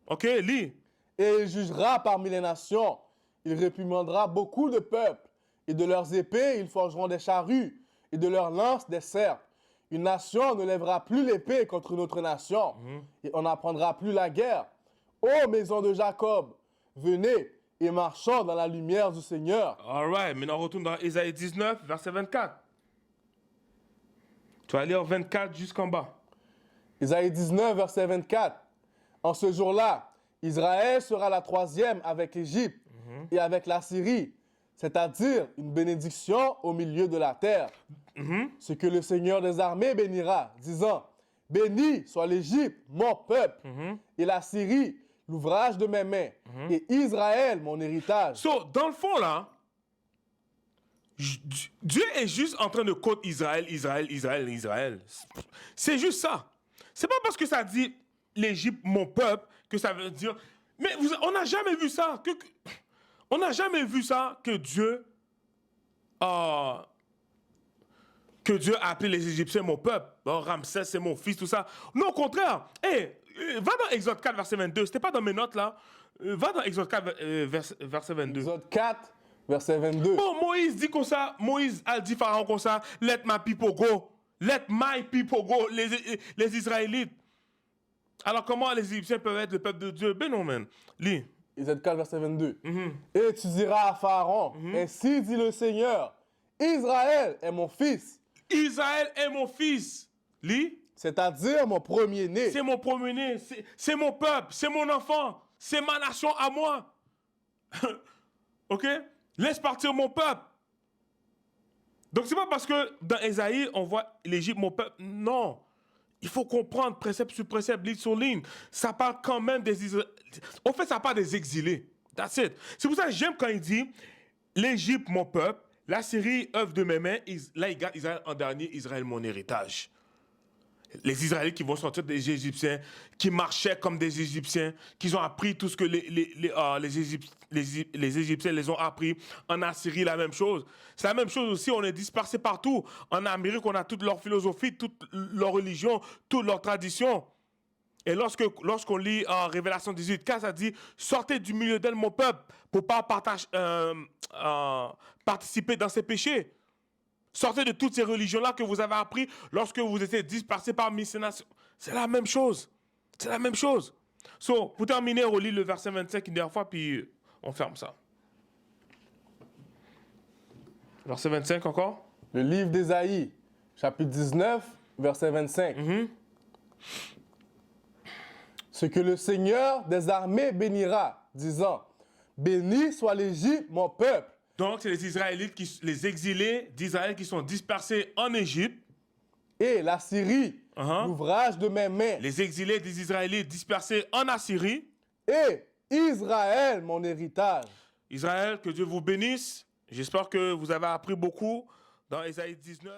A: Ok, lis.
B: Et il jugera parmi les nations. Il réprimandera beaucoup de peuples. Et de leurs épées, ils forgeront des charrues. Et de leurs lances, des serpes. Une nation ne lèvera plus l'épée contre une autre nation. Et on n'apprendra plus la guerre. Ô maison de Jacob, venez et marchons dans la lumière du Seigneur.
A: All right, maintenant on retourne dans Ésaïe 19, verset 24. Tu vas lire 24 jusqu'en bas.
B: Ésaïe 19, verset 24. En ce jour-là, Israël sera la troisième avec l'Égypte et avec la Syrie, c'est-à-dire une bénédiction au milieu de la terre. Ce que le Seigneur des armées bénira, disant, béni soit l'Égypte, mon peuple, et la Syrie, l'ouvrage de mes mains, et Israël, mon héritage.
A: So, dans le fond, là, Dieu est juste en train de quote Israël, Israël, Israël, Israël. C'est juste ça. C'est pas parce que ça dit l'Égypte, mon peuple, que ça veut dire... Mais on n'a jamais vu ça. On n'a jamais vu ça que Dieu a appelé les Égyptiens mon peuple. Oh, Ramsès, c'est mon fils, tout ça. Non, au contraire. Hey, va dans Exode 4, verset 22. C'était pas dans mes notes, là. Va dans Exode 4, verset 22.
B: Exode 4, verset 22.
A: Oh, Moïse dit comme ça. Moïse a dit Pharaon comme ça. Let my people go. Let my people go. Les Israélites. Alors, comment les Égyptiens peuvent être le peuple de Dieu? Ben non, man. Lis.
B: Exode 4, verset 22. Et tu diras à Pharaon, ainsi dit le Seigneur, Israël est mon fils.
A: Israël est mon fils. Lis.
B: C'est-à-dire mon premier-né.
A: C'est mon premier-né. C'est mon peuple. C'est mon enfant. C'est ma nation à moi. OK? Laisse partir mon peuple. Donc, c'est pas parce que dans Ésaïe, on voit l'Égypte, mon peuple. Non. Il faut comprendre précepte sur précepte, ligne sur ligne. Ça parle quand même des Israélites. En fait, ça parle des exilés. That's it. C'est pour ça que j'aime quand il dit l'Égypte, mon peuple, la Syrie, œuvre de mes mains. Là, il garde Israël en dernier, Israël, mon héritage. Les Israélites qui vont sortir des Égyptiens, qui marchaient comme des Égyptiens, qui ont appris tout ce que les Égyptiens les ont appris. En Assyrie, la même chose. C'est la même chose aussi, on est dispersés partout. En Amérique, on a toute leur philosophie, toute leur religion, toute leur tradition. Et lorsqu'on lit en Révélation 18, ça dit « Sortez du milieu d'elle, mon peuple, pour ne pas participer dans ses péchés. » Sortez de toutes ces religions-là que vous avez appris lorsque vous étiez dispersés parmi ces nations. C'est la même chose. C'est la même chose. So, pour terminer, on lit le verset 25 une dernière fois, puis on ferme ça. Verset 25 encore.
B: Le livre d'Ésaïe, chapitre 19, verset 25. Ce que le Seigneur des armées bénira, disant, béni soit l'Égypte, mon peuple.
A: Donc, c'est les Israélites, les exilés d'Israël qui sont dispersés en Égypte.
B: Et la Syrie, l'ouvrage de mes mains.
A: Les exilés des Israélites dispersés en Assyrie.
B: Et Israël, mon héritage.
A: Israël, que Dieu vous bénisse. J'espère que vous avez appris beaucoup dans Ésaïe 19.